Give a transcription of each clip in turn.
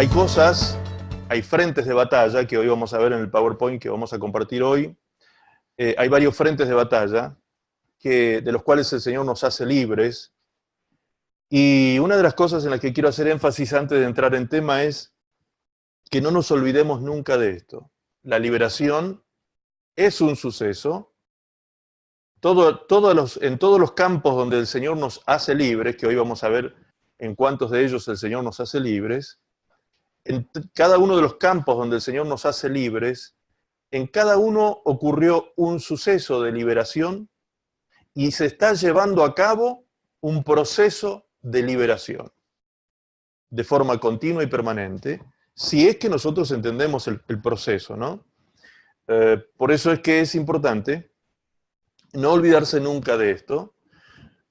Hay cosas, hay frentes de batalla que hoy vamos a ver en el PowerPoint que vamos a compartir hoy. Hay varios frentes de batalla de los cuales el Señor nos hace libres. Y una de las cosas en las que quiero hacer énfasis antes de entrar en tema es que no nos olvidemos nunca de esto. La liberación es un suceso. En todos los campos donde el Señor nos hace libres, que hoy vamos a ver en cuántos de ellos el Señor nos hace libres, en cada uno de los campos donde el Señor nos hace libres, en cada uno ocurrió un suceso de liberación y se está llevando a cabo un proceso de liberación de forma continua y permanente, si es que nosotros entendemos el proceso, ¿no? Por eso es que es importante no olvidarse nunca de esto,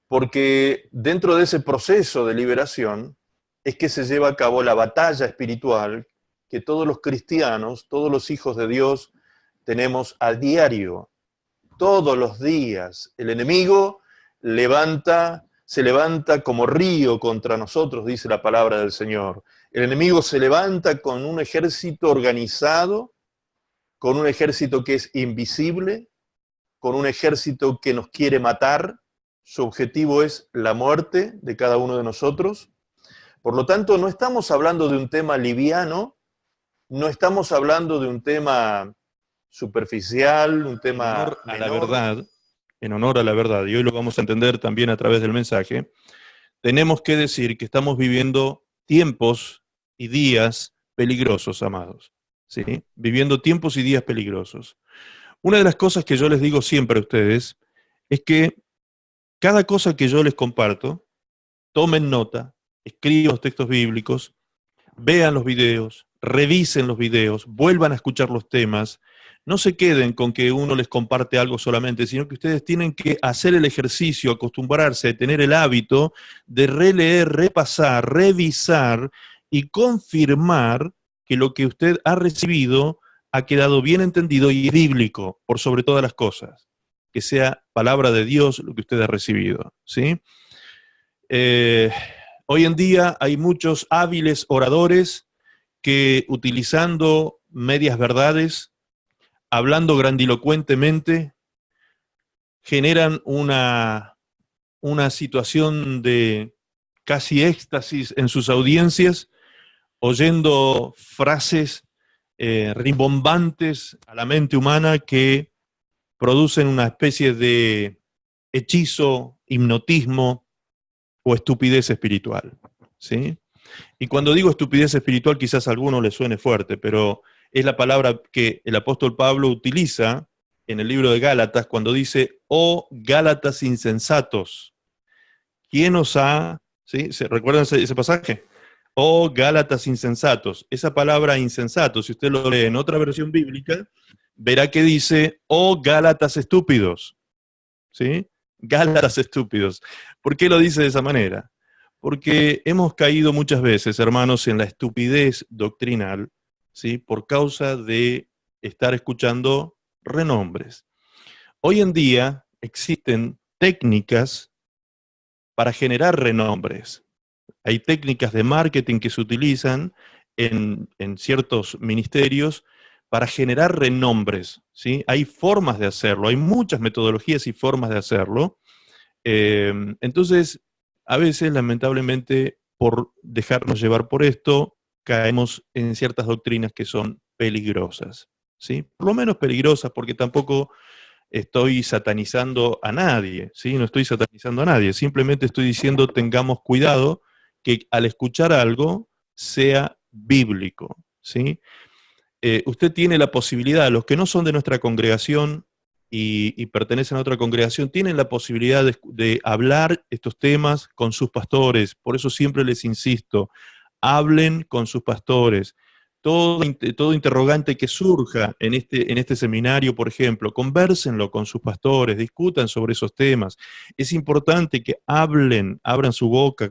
porque dentro de ese proceso de liberación es que se lleva a cabo la batalla espiritual que todos los cristianos, todos los hijos de Dios tenemos a diario, todos los días. El enemigo se levanta como río contra nosotros, dice la palabra del Señor. El enemigo se levanta con un ejército organizado, con un ejército que es invisible, con un ejército que nos quiere matar. Su objetivo es la muerte de cada uno de nosotros. Por lo tanto, no estamos hablando de un tema liviano, no estamos hablando de un tema superficial, un tema en honor a la menor. verdad, en honor a la verdad, y hoy lo vamos a entender también a través del mensaje, tenemos que decir que estamos viviendo tiempos y días peligrosos, amados, ¿sí? Viviendo tiempos y días peligrosos. Una de las cosas que yo les digo siempre a ustedes es que cada cosa que yo les comparto, tomen nota, escriban los textos bíblicos, vean los videos, revisen los videos, vuelvan a escuchar los temas, no se queden con que uno les comparte algo solamente, sino que ustedes tienen que hacer el ejercicio, acostumbrarse a tener el hábito de releer, repasar, revisar y confirmar que lo que usted ha recibido ha quedado bien entendido y bíblico, por sobre todas las cosas. Que sea palabra de Dios lo que usted ha recibido, ¿sí? Hoy en día hay muchos hábiles oradores que utilizando medias verdades, hablando grandilocuentemente, generan una situación de casi éxtasis en sus audiencias, oyendo frases rimbombantes a la mente humana que producen una especie de hechizo, hipnotismo o estupidez espiritual, ¿sí? Y cuando digo estupidez espiritual, quizás a alguno le suene fuerte, pero es la palabra que el apóstol Pablo utiliza en el libro de Gálatas cuando dice, oh Gálatas insensatos, ¿quién os ha...? ¿Sí? ¿Recuerdan ese pasaje? Oh Gálatas insensatos. Esa palabra insensato, si usted lo lee en otra versión bíblica, verá que dice, oh Gálatas estúpidos, ¿sí? Gálatas estúpidos. ¿Por qué lo dice de esa manera? Porque hemos caído muchas veces, hermanos, en la estupidez doctrinal, ¿sí? Por causa de estar escuchando renombres. Hoy en día existen técnicas para generar renombres. Hay técnicas de marketing que se utilizan en ciertos ministerios para generar renombres, ¿sí? Hay formas de hacerlo, hay muchas metodologías y formas de hacerlo. Entonces, a veces, lamentablemente, por dejarnos llevar por esto, caemos en ciertas doctrinas que son peligrosas, ¿sí? Por lo menos peligrosas, porque tampoco estoy satanizando a nadie, ¿sí? No estoy satanizando a nadie, simplemente estoy diciendo tengamos cuidado que al escuchar algo sea bíblico, ¿sí? Usted tiene la posibilidad, los que no son de nuestra congregación y pertenecen a otra congregación, tienen la posibilidad de hablar estos temas con sus pastores. Por eso siempre les insisto, hablen con sus pastores. Todo interrogante que surja en este seminario, por ejemplo, convérsenlo con sus pastores, discutan sobre esos temas. Es importante que hablen, abran su boca,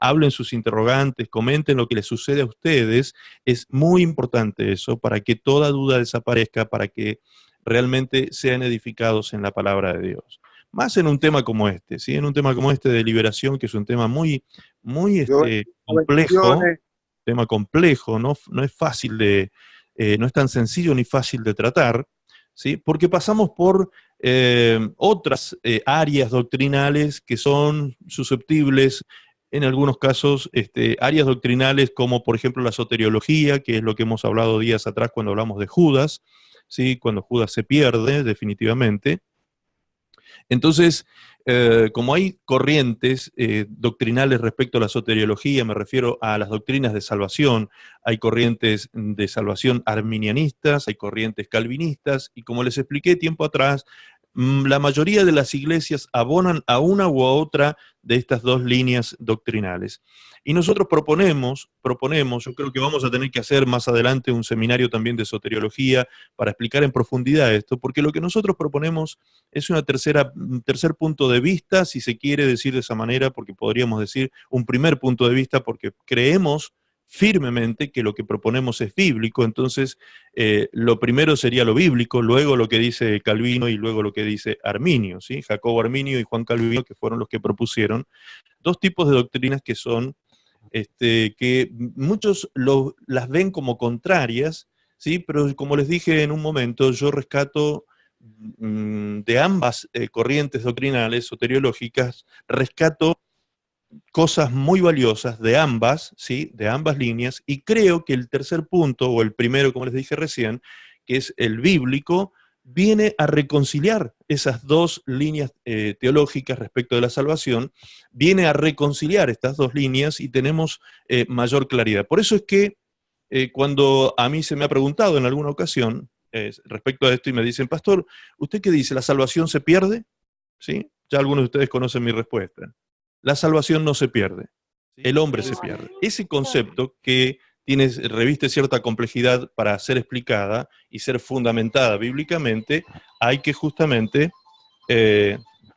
hablen sus interrogantes, comenten lo que les sucede a ustedes. Es muy importante eso para que toda duda desaparezca, para que realmente sean edificados en la palabra de Dios. Más en un tema como este, ¿sí? En un tema como este de liberación, que es un tema muy, muy complejo. tema complejo, no es fácil de, no es tan sencillo ni fácil de tratar, ¿sí? Porque pasamos por otras áreas doctrinales que son susceptibles, en algunos casos, áreas doctrinales como por ejemplo la soteriología, que es lo que hemos hablado días atrás cuando hablamos de Judas, ¿sí? Cuando Judas se pierde definitivamente. Entonces, como hay corrientes doctrinales respecto a la soteriología, me refiero a las doctrinas de salvación, hay corrientes de salvación arminianistas, hay corrientes calvinistas, y como les expliqué tiempo atrás, la mayoría de las iglesias abonan a una u otra de estas dos líneas doctrinales. Y nosotros proponemos, yo creo que vamos a tener que hacer más adelante un seminario también de soteriología para explicar en profundidad esto, porque lo que nosotros proponemos es un tercer punto de vista, si se quiere decir de esa manera, porque podríamos decir un primer punto de vista, porque creemos firmemente que lo que proponemos es bíblico. Entonces lo primero sería lo bíblico, luego lo que dice Calvino y luego lo que dice Arminio, ¿sí? Jacobo Arminio y Juan Calvino, que fueron los que propusieron dos tipos de doctrinas que son, que muchos las ven como contrarias, ¿sí? Pero como les dije en un momento, yo rescato de ambas corrientes doctrinales, soteriológicas, rescato cosas muy valiosas de ambas, ¿sí? De ambas líneas, y creo que el tercer punto, o el primero, como les dije recién, que es el bíblico, viene a reconciliar esas dos líneas teológicas respecto de la salvación, viene a reconciliar estas dos líneas y tenemos mayor claridad. Por eso es que cuando a mí se me ha preguntado en alguna ocasión respecto a esto y me dicen, pastor, ¿usted qué dice? ¿La salvación se pierde? ¿Sí? Ya algunos de ustedes conocen mi respuesta. La salvación no se pierde, el hombre se pierde. Ese concepto que reviste cierta complejidad para ser explicada y ser fundamentada bíblicamente, hay que justamente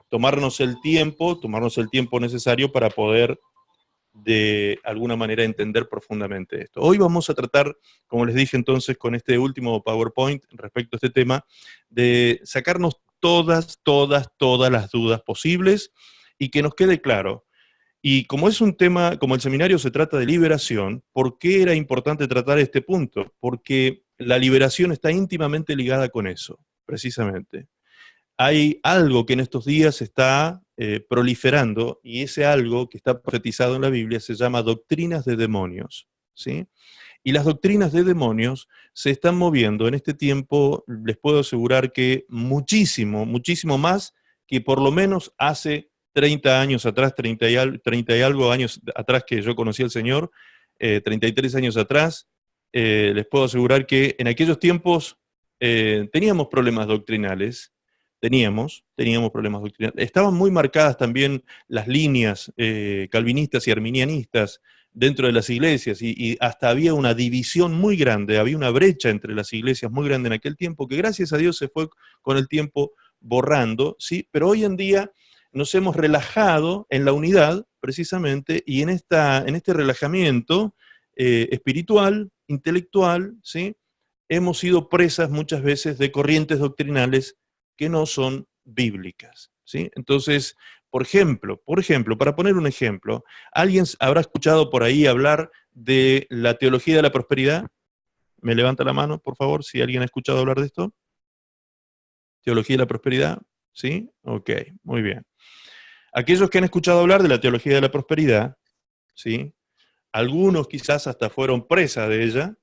tomarnos el tiempo necesario para poder de alguna manera entender profundamente esto. Hoy vamos a tratar, como les dije entonces, con este último PowerPoint respecto a este tema, de sacarnos todas las dudas posibles y que nos quede claro. Y como es un tema, como el seminario se trata de liberación, ¿por qué era importante tratar este punto? Porque la liberación está íntimamente ligada con eso, precisamente. Hay algo que en estos días está proliferando, y ese algo que está profetizado en la Biblia se llama doctrinas de demonios, ¿sí? Y las doctrinas de demonios se están moviendo en este tiempo, les puedo asegurar que muchísimo más que por lo menos hace 30 años atrás, 30 y algo años atrás que yo conocí al Señor, 33 años atrás, les puedo asegurar que en aquellos tiempos teníamos problemas doctrinales, teníamos problemas doctrinales. Estaban muy marcadas también las líneas calvinistas y arminianistas dentro de las iglesias, y hasta había una división muy grande, había una brecha entre las iglesias muy grande en aquel tiempo, que gracias a Dios se fue con el tiempo borrando, ¿sí? Pero hoy en día nos hemos relajado en la unidad, precisamente, y en este relajamiento espiritual, intelectual, ¿sí? Hemos sido presas muchas veces de corrientes doctrinales que no son bíblicas, ¿sí? Entonces, por ejemplo, para poner un ejemplo, ¿alguien habrá escuchado por ahí hablar de la teología de la prosperidad? ¿Me levanta la mano, por favor, si alguien ha escuchado hablar de esto? ¿Teología de la prosperidad? ¿Sí? Ok, muy bien. Aquellos que han escuchado hablar de la teología de la prosperidad, ¿sí? Algunos quizás hasta fueron presa de ella,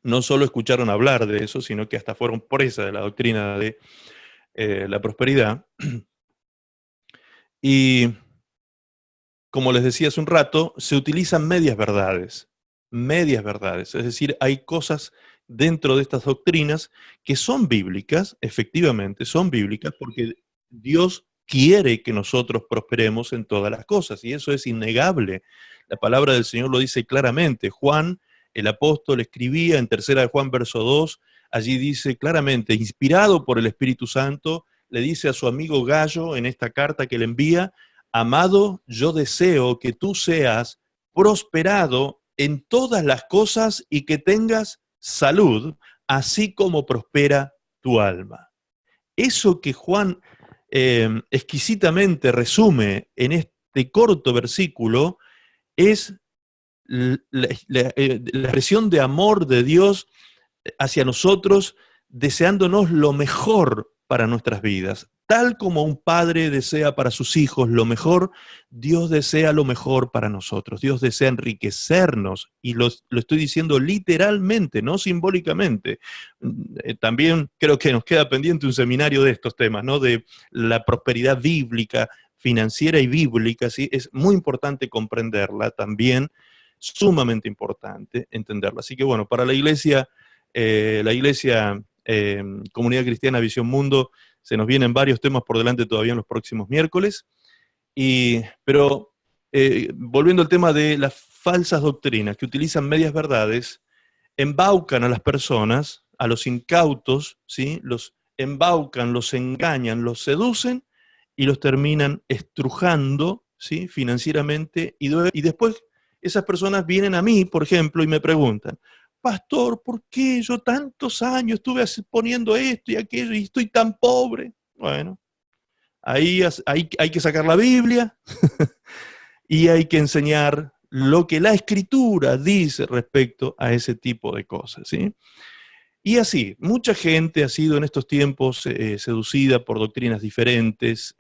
no solo escucharon hablar de eso, sino que hasta fueron presa de la doctrina de la prosperidad. Y como les decía hace un rato, se utilizan medias verdades, es decir, hay cosas dentro de estas doctrinas que son bíblicas, efectivamente son bíblicas, porque Dios quiere que nosotros prosperemos en todas las cosas, y eso es innegable. La palabra del Señor lo dice claramente. Juan, el apóstol, escribía en 3 de Juan, verso 2, allí dice claramente, inspirado por el Espíritu Santo, le dice a su amigo Gallo en esta carta que le envía: amado, yo deseo que tú seas prosperado en todas las cosas y que tengas salud, así como prospera tu alma. Eso que Juan exquisitamente resume en este corto versículo es la expresión de amor de Dios hacia nosotros, deseándonos lo mejor para nuestras vidas. Tal como un padre desea para sus hijos lo mejor, Dios desea lo mejor para nosotros. Dios desea enriquecernos, y lo estoy diciendo literalmente, no simbólicamente. También creo que nos queda pendiente un seminario de estos temas, ¿no? De la prosperidad bíblica, financiera y bíblica, ¿sí? Es muy importante comprenderla también, sumamente importante entenderla. Así que bueno, para la iglesia Comunidad Cristiana Visión Mundo, se nos vienen varios temas por delante todavía en los próximos miércoles. Pero volviendo al tema de las falsas doctrinas que utilizan medias verdades, embaucan a las personas, a los incautos, ¿sí? Los embaucan, los engañan, los seducen y los terminan estrujando, ¿sí? Financieramente, y después esas personas vienen a mí, por ejemplo, y me preguntan: pastor, ¿por qué yo tantos años estuve poniendo esto y aquello y estoy tan pobre? Bueno, ahí hay que sacar la Biblia y hay que enseñar lo que la Escritura dice respecto a ese tipo de cosas, ¿sí? Y así, mucha gente ha sido en estos tiempos seducida por doctrinas diferentes,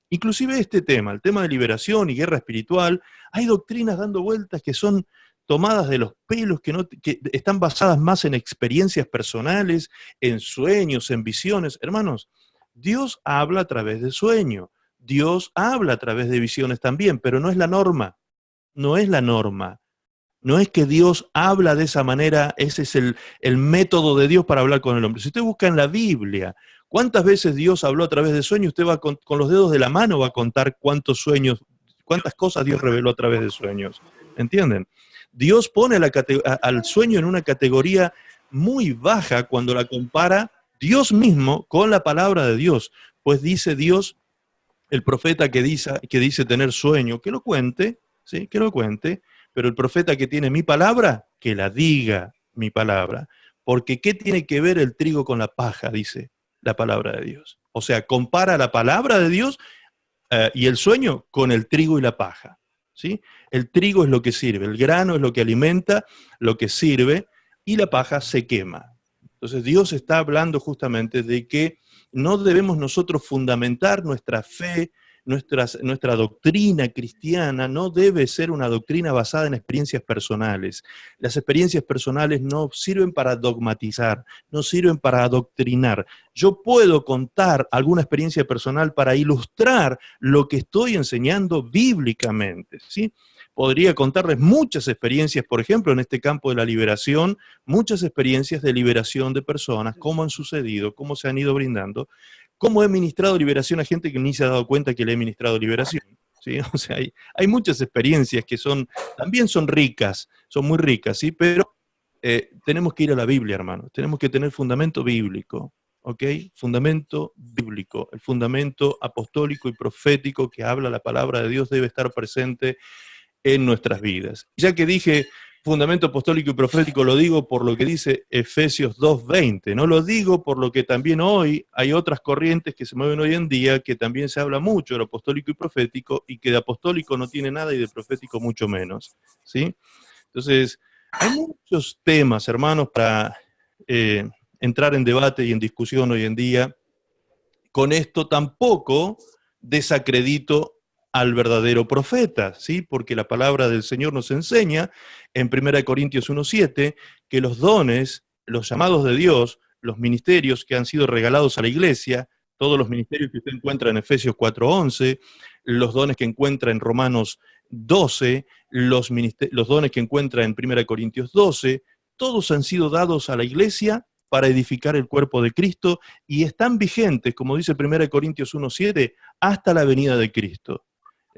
inclusive este tema, el tema de liberación y guerra espiritual. Hay doctrinas dando vueltas que son tomadas de los pelos, que están basadas más en experiencias personales, en sueños, en visiones. Hermanos, Dios habla a través de sueños, Dios habla a través de visiones también, pero no es la norma, no es la norma. No es que Dios habla de esa manera, ese es el método de Dios para hablar con el hombre. Si usted busca en la Biblia, ¿cuántas veces Dios habló a través de sueños? Usted va con los dedos de la mano va a contar cuántos sueños, cuántas cosas Dios reveló a través de sueños. ¿Entienden? Dios pone al sueño en una categoría muy baja cuando la compara Dios mismo con la palabra de Dios. Pues dice Dios, el profeta que dice tener sueño, que lo cuente, ¿sí? Que lo cuente. Pero el profeta que tiene mi palabra, que la diga mi palabra. Porque ¿qué tiene que ver el trigo con la paja? Dice la palabra de Dios. O sea, compara la palabra de Dios y el sueño con el trigo y la paja, ¿sí? El trigo es lo que sirve, el grano es lo que alimenta, lo que sirve, y la paja se quema. Entonces Dios está hablando justamente de que no debemos nosotros fundamentar nuestra fe, nuestra doctrina cristiana no debe ser una doctrina basada en experiencias personales. Las experiencias personales no sirven para dogmatizar, no sirven para adoctrinar. Yo puedo contar alguna experiencia personal para ilustrar lo que estoy enseñando bíblicamente, ¿sí? Podría contarles muchas experiencias, por ejemplo, en este campo de la liberación, muchas experiencias de liberación de personas, cómo han sucedido, cómo se han ido brindando, cómo he ministrado liberación a gente que ni se ha dado cuenta que le he ministrado liberación, ¿sí? O sea, hay muchas experiencias que también son ricas, son muy ricas, ¿sí? Pero tenemos que ir a la Biblia, hermanos, tenemos que tener fundamento bíblico, ¿ok? Fundamento bíblico, el fundamento apostólico y profético que habla la palabra de Dios debe estar presente en nuestras vidas. Ya que dije fundamento apostólico y profético, lo digo por lo que dice Efesios 2:20, no lo digo por lo que también hoy hay otras corrientes que se mueven hoy en día, que también se habla mucho de lo apostólico y profético, y que de apostólico no tiene nada y de profético mucho menos, ¿sí? Entonces, hay muchos temas, hermanos, para entrar en debate y en discusión hoy en día. Con esto tampoco desacredito al verdadero profeta, ¿sí? Porque la palabra del Señor nos enseña en 1 Corintios 1:7 que los dones, los llamados de Dios, los ministerios que han sido regalados a la iglesia, todos los ministerios que usted encuentra en Efesios 4:11, los dones que encuentra en Romanos 12, los dones que encuentra en 1 Corintios 12, todos han sido dados a la iglesia para edificar el cuerpo de Cristo y están vigentes, como dice 1 Corintios 1:7, hasta la venida de Cristo.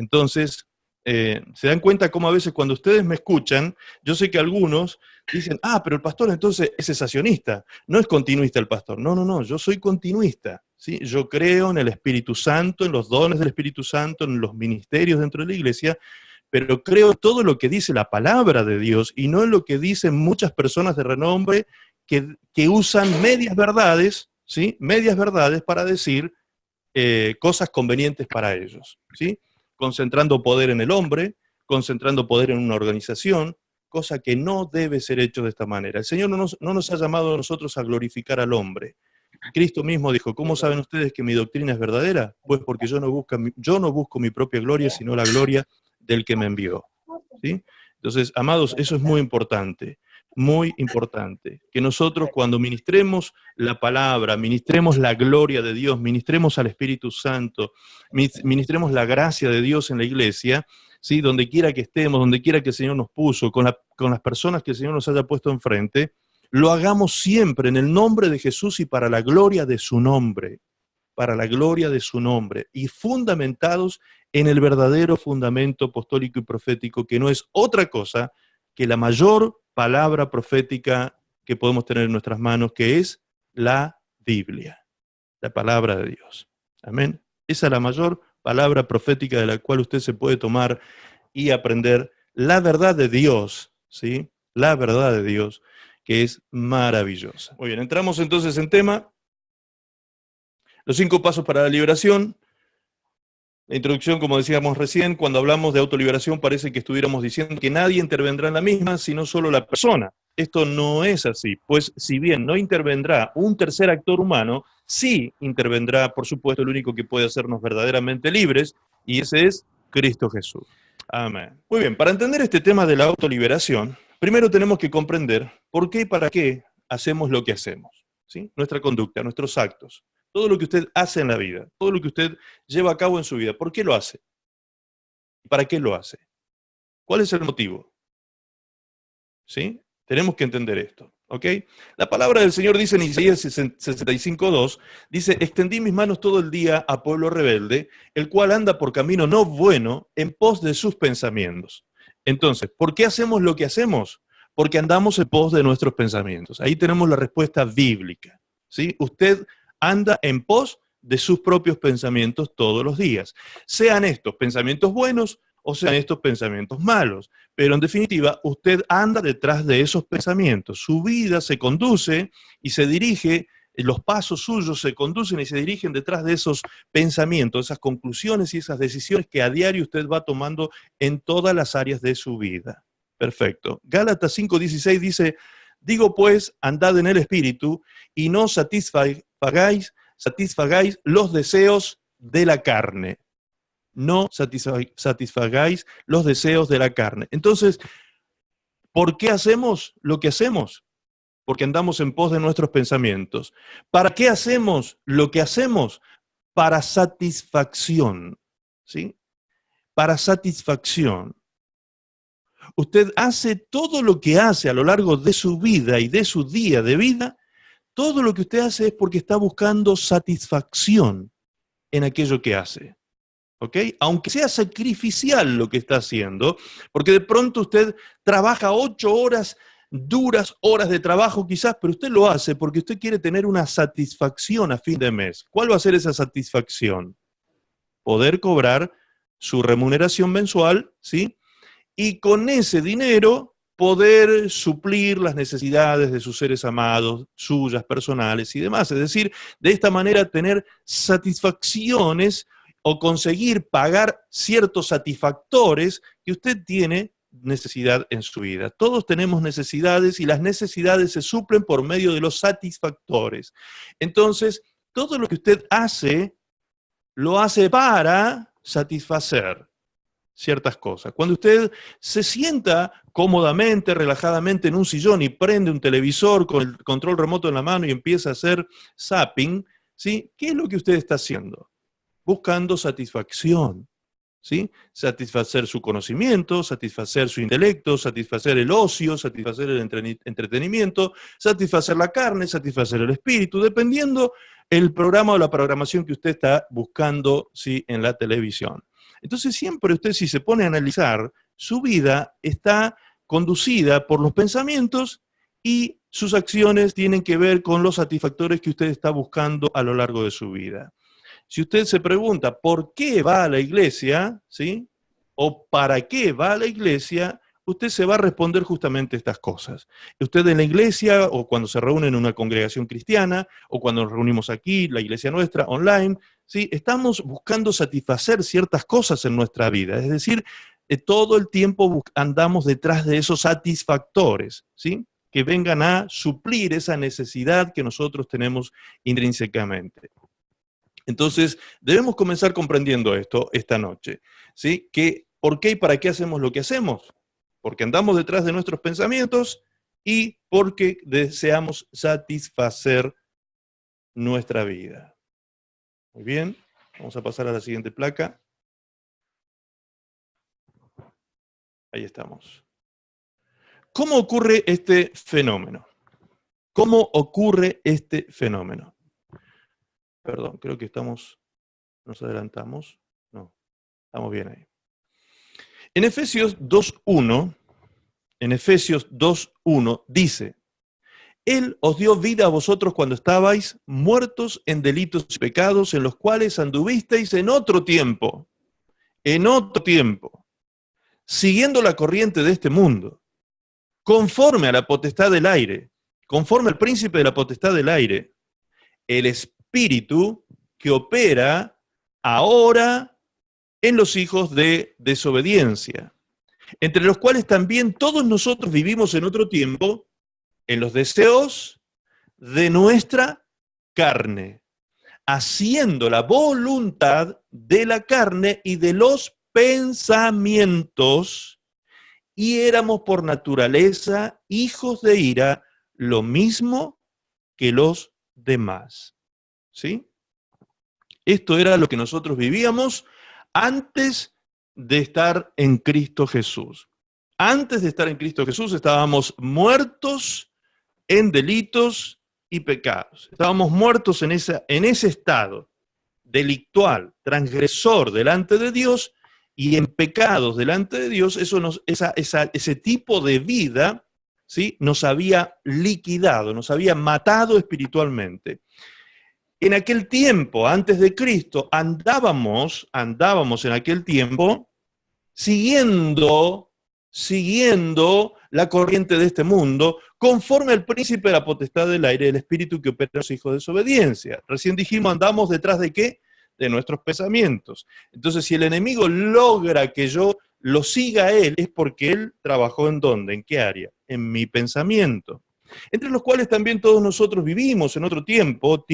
Entonces, se dan cuenta cómo a veces cuando ustedes me escuchan, yo sé que algunos dicen, pero el pastor entonces es cesacionista, no es continuista el pastor. No, yo soy continuista, ¿sí? Yo creo en el Espíritu Santo, en los dones del Espíritu Santo, en los ministerios dentro de la iglesia, pero creo en todo lo que dice la palabra de Dios y no en lo que dicen muchas personas de renombre que usan medias verdades, ¿sí? Medias verdades para decir cosas convenientes para ellos, ¿sí? Concentrando poder en el hombre, concentrando poder en una organización, cosa que no debe ser hecho de esta manera. El Señor no nos ha llamado a nosotros a glorificar al hombre. Cristo mismo dijo, ¿cómo saben ustedes que mi doctrina es verdadera? Pues porque yo no busco mi propia gloria, sino la gloria del que me envió. ¿Sí? Entonces, amados, eso es muy importante, que nosotros cuando ministremos la palabra, ministremos la gloria de Dios, ministremos al Espíritu Santo, ministremos la gracia de Dios en la iglesia, ¿sí? Donde quiera que estemos, donde quiera que el Señor nos puso, con las personas que el Señor nos haya puesto enfrente, lo hagamos siempre en el nombre de Jesús y para la gloria de su nombre, y fundamentados en el verdadero fundamento apostólico y profético, que no es otra cosa que la mayor palabra profética que podemos tener en nuestras manos, que es la Biblia, la palabra de Dios. Amén. Esa es la mayor palabra profética de la cual usted se puede tomar y aprender la verdad de Dios, ¿sí? La verdad de Dios, que es maravillosa. Muy bien, entramos entonces en tema. Los 5 pasos para la liberación. La introducción, como decíamos recién, cuando hablamos de autoliberación parece que estuviéramos diciendo que nadie intervendrá en la misma, sino solo la persona. Esto no es así, pues si bien no intervendrá un tercer actor humano, sí intervendrá, por supuesto, el único que puede hacernos verdaderamente libres, y ese es Cristo Jesús. Amén. Muy bien, para entender este tema de la autoliberación, primero tenemos que comprender por qué y para qué hacemos lo que hacemos, ¿sí? Nuestra conducta, nuestros actos. Todo lo que usted hace en la vida, todo lo que usted lleva a cabo en su vida, ¿por qué lo hace? ¿Para qué lo hace? ¿Cuál es el motivo? ¿Sí? Tenemos que entender esto, ¿ok? La palabra del Señor dice en Isaías 65:2, dice, extendí mis manos todo el día a pueblo rebelde, el cual anda por camino no bueno en pos de sus pensamientos. Entonces, ¿por qué hacemos lo que hacemos? Porque andamos en pos de nuestros pensamientos. Ahí tenemos la respuesta bíblica, ¿sí? Usted anda en pos de sus propios pensamientos todos los días. Sean estos pensamientos buenos o sean estos pensamientos malos. Pero en definitiva, usted anda detrás de esos pensamientos. Su vida se conduce y se dirige, los pasos suyos se conducen y se dirigen detrás de esos pensamientos, esas conclusiones y esas decisiones que a diario usted va tomando en todas las áreas de su vida. Perfecto. Gálatas 5:16 dice, digo pues, andad en el Espíritu y no satisfagáis los deseos de la carne. No satisfagáis los deseos de la carne. Entonces, ¿por qué hacemos lo que hacemos? Porque andamos en pos de nuestros pensamientos. ¿Para qué hacemos lo que hacemos? Para satisfacción, ¿sí? Para satisfacción. Usted hace todo lo que hace a lo largo de su vida y de su día de vida. Todo lo que usted hace es porque está buscando satisfacción en aquello que hace, ¿ok? Aunque sea sacrificial lo que está haciendo, porque de pronto usted trabaja 8 horas, duras horas de trabajo quizás, pero usted lo hace porque usted quiere tener una satisfacción a fin de mes. ¿Cuál va a ser esa satisfacción? Poder cobrar su remuneración mensual, ¿sí? Y con ese dinero poder suplir las necesidades de sus seres amados, suyas, personales y demás. Es decir, de esta manera tener satisfacciones o conseguir pagar ciertos satisfactores que usted tiene necesidad en su vida. Todos tenemos necesidades y las necesidades se suplen por medio de los satisfactores. Entonces, todo lo que usted hace, lo hace para satisfacer ciertas cosas. Cuando usted se sienta cómodamente, relajadamente en un sillón y prende un televisor con el control remoto en la mano y empieza a hacer zapping, ¿sí? ¿Qué es lo que usted está haciendo? Buscando satisfacción, ¿sí? Satisfacer su conocimiento, satisfacer su intelecto, satisfacer el ocio, satisfacer el entretenimiento, satisfacer la carne, satisfacer el espíritu, dependiendo el programa o la programación que usted está buscando, ¿sí? En la televisión. Entonces siempre usted, si se pone a analizar, su vida está conducida por los pensamientos y sus acciones tienen que ver con los satisfactores que usted está buscando a lo largo de su vida. Si usted se pregunta por qué va a la iglesia, ¿sí? O para qué va a la iglesia, usted se va a responder justamente estas cosas. Usted en la iglesia, o cuando se reúne en una congregación cristiana, o cuando nos reunimos aquí, la iglesia nuestra, online, ¿sí? Estamos buscando satisfacer ciertas cosas en nuestra vida. Es decir, todo el tiempo andamos detrás de esos satisfactores, ¿sí? Que vengan a suplir esa necesidad que nosotros tenemos intrínsecamente. Entonces, debemos comenzar comprendiendo esto esta noche, ¿sí? Que, ¿por qué y para qué hacemos lo que hacemos? Porque andamos detrás de nuestros pensamientos y porque deseamos satisfacer nuestra vida. Muy bien, vamos a pasar a la siguiente placa. Ahí estamos. ¿Cómo ocurre este fenómeno? ¿Cómo ocurre este fenómeno? Perdón, creo que nos adelantamos. No, estamos bien ahí. En Efesios 2.1 dice: Él os dio vida a vosotros cuando estabais muertos en delitos y pecados, en los cuales anduvisteis en otro tiempo, siguiendo la corriente de este mundo, conforme a la potestad del aire, conforme al príncipe de la potestad del aire, el espíritu que opera ahora en los hijos de desobediencia, entre los cuales también todos nosotros vivimos en otro tiempo, en los deseos de nuestra carne, haciendo la voluntad de la carne y de los pensamientos, y éramos por naturaleza hijos de ira, lo mismo que los demás. ¿Sí? Esto era lo que nosotros vivíamos antes de estar en Cristo Jesús. Antes de estar en Cristo Jesús estábamos muertos en delitos y pecados. Estábamos muertos en ese estado delictual, transgresor delante de Dios y en pecados delante de Dios. Ese tipo de vida, ¿sí?, nos había liquidado, nos había matado espiritualmente. En aquel tiempo, antes de Cristo, andábamos en aquel tiempo siguiendo la corriente de este mundo, conforme al príncipe de la potestad del aire, el espíritu que opera en los hijos de desobediencia. Recién dijimos, andamos detrás ¿de qué? De nuestros pensamientos. Entonces, si el enemigo logra que yo lo siga a él, es porque él trabajó ¿en dónde? ¿En qué área? En mi pensamiento. Entre los cuales también todos nosotros vivimos en otro tiempo,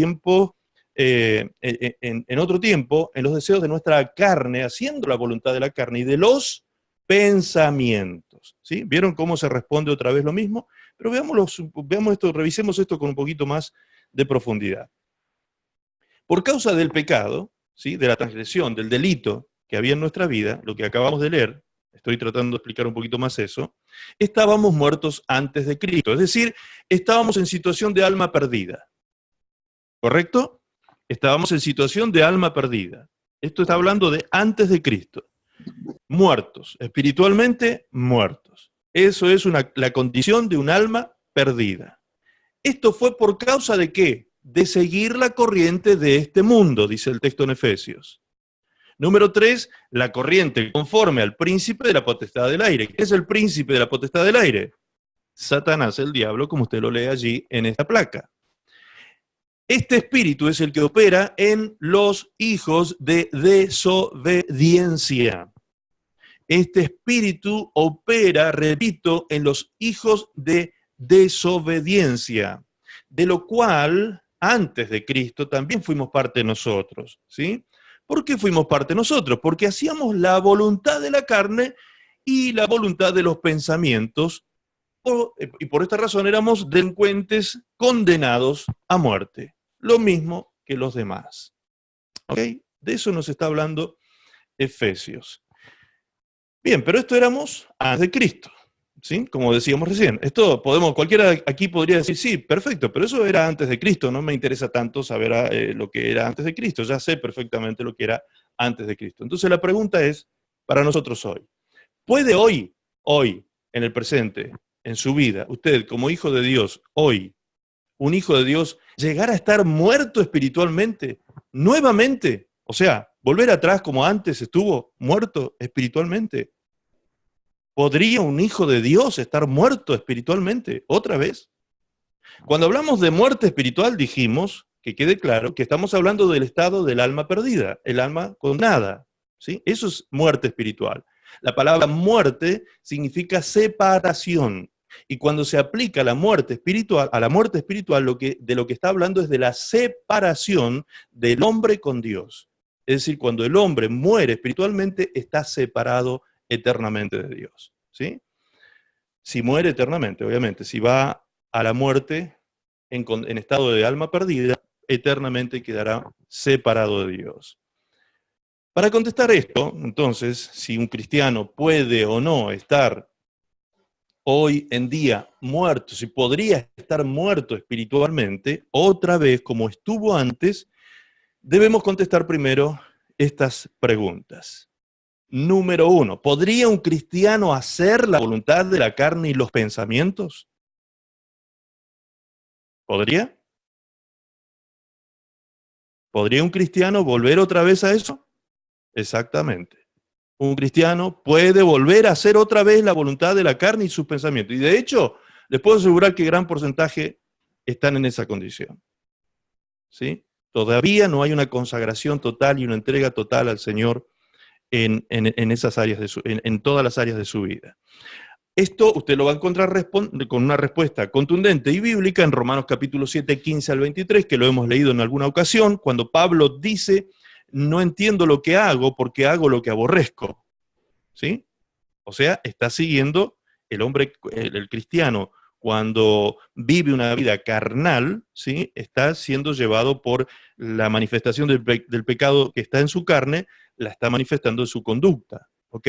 en otro tiempo, en los deseos de nuestra carne, haciendo la voluntad de la carne y de los pensamientos. ¿Sí? ¿Vieron cómo se responde otra vez lo mismo? Pero veamos esto, revisemos esto con un poquito más de profundidad. Por causa del pecado, ¿sí?, de la transgresión, del delito que había en nuestra vida, lo que acabamos de leer, estoy tratando de explicar un poquito más eso, estábamos muertos antes de Cristo, es decir, estábamos en situación de alma perdida. ¿Correcto? Estábamos en situación de alma perdida. Esto está hablando de antes de Cristo. Muertos, espiritualmente muertos. Eso es la condición de un alma perdida. ¿Esto fue por causa de qué? De seguir la corriente de este mundo, dice el texto en Efesios. Número 3, la corriente conforme al príncipe de la potestad del aire. ¿Qué es el príncipe de la potestad del aire? Satanás, el diablo, como usted lo lee allí en esta placa. Este espíritu es el que opera en los hijos de desobediencia. Este espíritu opera, repito, en los hijos de desobediencia, de lo cual, antes de Cristo, también fuimos parte nosotros, ¿sí? ¿Por qué fuimos parte nosotros? Porque hacíamos la voluntad de la carne y la voluntad de los pensamientos, y por esta razón éramos delincuentes condenados a muerte, lo mismo que los demás. ¿Ok? De eso nos está hablando Efesios. Bien, pero esto éramos antes de Cristo, ¿sí? Como decíamos recién. Cualquiera aquí podría decir, sí, perfecto, pero eso era antes de Cristo, no me interesa tanto saber lo que era antes de Cristo, ya sé perfectamente lo que era antes de Cristo. Entonces la pregunta es, para nosotros hoy, ¿puede hoy, en el presente, en su vida, usted como hijo de Dios, hoy, un hijo de Dios, llegar a estar muerto espiritualmente, nuevamente? O sea, volver atrás como antes estuvo muerto espiritualmente. ¿Podría un hijo de Dios estar muerto espiritualmente otra vez? Cuando hablamos de muerte espiritual dijimos, que quede claro, que estamos hablando del estado del alma perdida, el alma condenada, ¿sí? Eso es muerte espiritual. La palabra muerte significa separación. Y cuando se aplica a la muerte espiritual, de lo que está hablando es de la separación del hombre con Dios. Es decir, cuando el hombre muere espiritualmente, está separado eternamente de Dios. ¿Sí? Si muere eternamente, obviamente, si va a la muerte en estado de alma perdida, eternamente quedará separado de Dios. Para contestar esto, entonces, si un cristiano puede o no estar hoy en día muerto, si podría estar muerto espiritualmente, otra vez como estuvo antes, debemos contestar primero estas preguntas. Número 1, ¿podría un cristiano hacer la voluntad de la carne y los pensamientos? ¿Podría? ¿Podría un cristiano volver otra vez a eso? Exactamente. Un cristiano puede volver a hacer otra vez la voluntad de la carne y sus pensamientos. Y de hecho, les puedo asegurar que gran porcentaje están en esa condición. ¿Sí? Todavía no hay una consagración total y una entrega total al Señor en esas áreas en todas las áreas de su vida. Esto usted lo va a encontrar con una respuesta contundente y bíblica en Romanos capítulo 7, 15 al 23, que lo hemos leído en alguna ocasión, cuando Pablo dice: no entiendo lo que hago porque hago lo que aborrezco. ¿Sí? O sea, está siguiendo el cristiano, cuando vive una vida carnal, ¿sí? Está siendo llevado por la manifestación del pecado que está en su carne, la está manifestando en su conducta. ¿Ok?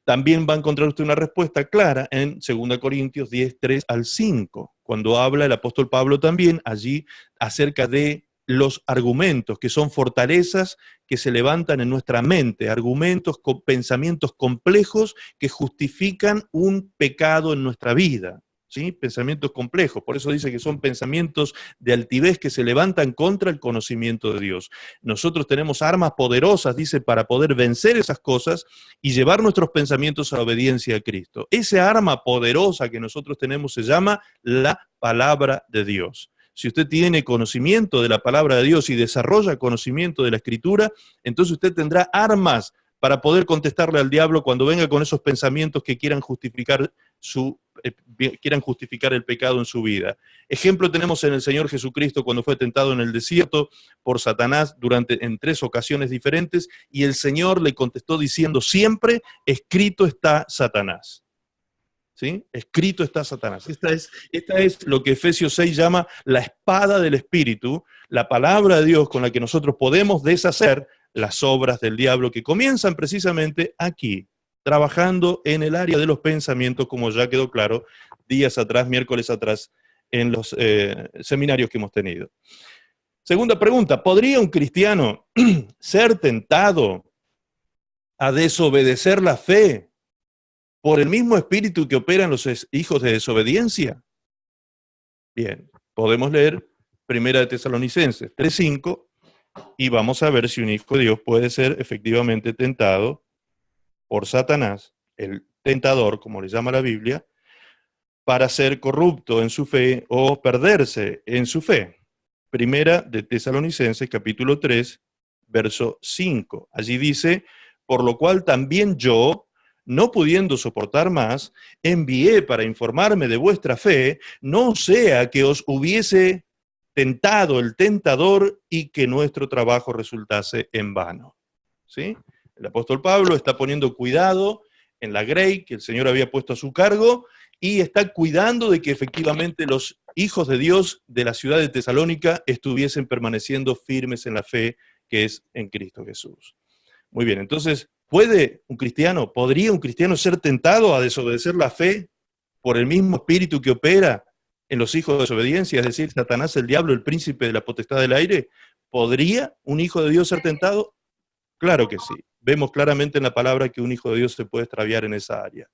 También va a encontrar usted una respuesta clara en 2 Corintios 10, 3 al 5, cuando habla el apóstol Pablo también allí acerca de los argumentos, que son fortalezas que se levantan en nuestra mente, argumentos con pensamientos complejos que justifican un pecado en nuestra vida. ¿Sí? Pensamientos complejos, por eso dice que son pensamientos de altivez que se levantan contra el conocimiento de Dios. Nosotros tenemos armas poderosas, dice, para poder vencer esas cosas y llevar nuestros pensamientos a la obediencia a Cristo. Esa arma poderosa que nosotros tenemos se llama la palabra de Dios. Si usted tiene conocimiento de la palabra de Dios y desarrolla conocimiento de la Escritura, entonces usted tendrá armas para poder contestarle al diablo cuando venga con esos pensamientos que quieran justificar el pecado en su vida. Ejemplo tenemos en el Señor Jesucristo cuando fue tentado en el desierto por Satanás en 3 ocasiones diferentes, y el Señor le contestó diciendo siempre: escrito está Satanás. ¿Sí? Escrito está Satanás. Esta es lo que Efesios 6 llama la espada del Espíritu, la palabra de Dios con la que nosotros podemos deshacer las obras del diablo, que comienzan precisamente aquí, trabajando en el área de los pensamientos, como ya quedó claro miércoles atrás, en los seminarios que hemos tenido. Segunda pregunta: ¿podría un cristiano ser tentado a desobedecer la fe por el mismo espíritu que opera en los hijos de desobediencia? Bien, podemos leer 1 Tesalonicenses 3:5 y vamos a ver si un hijo de Dios puede ser efectivamente tentado por Satanás, el tentador, como le llama la Biblia, para ser corrupto en su fe o perderse en su fe. 1 Tesalonicenses capítulo 3, verso 5. Allí dice: por lo cual también yo, no pudiendo soportar más, envié para informarme de vuestra fe, no sea que os hubiese tentado el tentador y que nuestro trabajo resultase en vano. ¿Sí? El apóstol Pablo está poniendo cuidado en la grey que el Señor había puesto a su cargo y está cuidando de que efectivamente los hijos de Dios de la ciudad de Tesalónica estuviesen permaneciendo firmes en la fe que es en Cristo Jesús. Muy bien, entonces, ¿podría un cristiano ser tentado a desobedecer la fe por el mismo espíritu que opera en los hijos de desobediencia, es decir, Satanás, el diablo, el príncipe de la potestad del aire? ¿Podría un hijo de Dios ser tentado? Claro que sí. Vemos claramente en la palabra que un hijo de Dios se puede extraviar en esa área.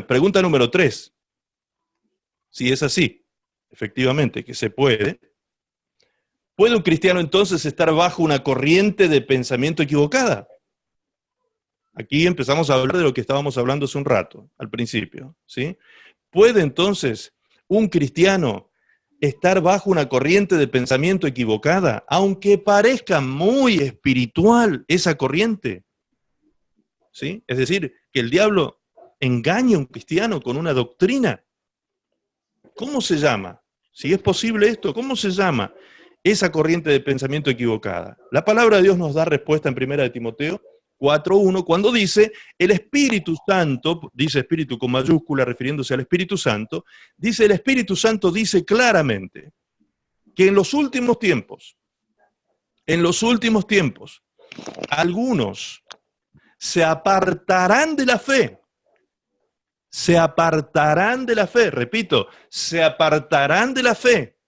Pregunta número 3. Si es así, efectivamente, que se puede, ¿puede un cristiano entonces estar bajo una corriente de pensamiento equivocada? Aquí empezamos a hablar de lo que estábamos hablando hace un rato, al principio, ¿sí? ¿Puede entonces un cristiano estar bajo una corriente de pensamiento equivocada, aunque parezca muy espiritual esa corriente? ¿sí? Es decir, que el diablo engaña a un cristiano con una doctrina. ¿Cómo se llama? Si es posible esto, ¿cómo se llama esa corriente de pensamiento equivocada? La palabra de Dios nos da respuesta en 1 de Timoteo 4:1, cuando dice, el Espíritu Santo, dice Espíritu con mayúscula refiriéndose al Espíritu Santo, dice el Espíritu Santo dice claramente que en los últimos tiempos, algunos se apartarán de la fe. Se apartarán de la fe, repito, se apartarán de la fe.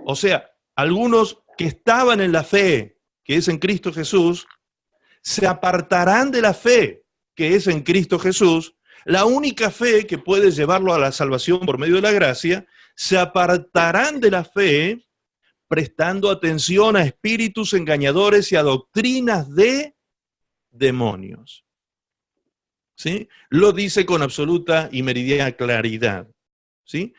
O sea, algunos que estaban en la fe, que es en Cristo Jesús, se apartarán de la fe, que es en Cristo Jesús, la única fe que puede llevarlo a la salvación por medio de la gracia, se apartarán de la fe prestando atención a espíritus engañadores y a doctrinas de demonios. ¿Sí? Lo dice con absoluta y meridiana claridad, ¿sí?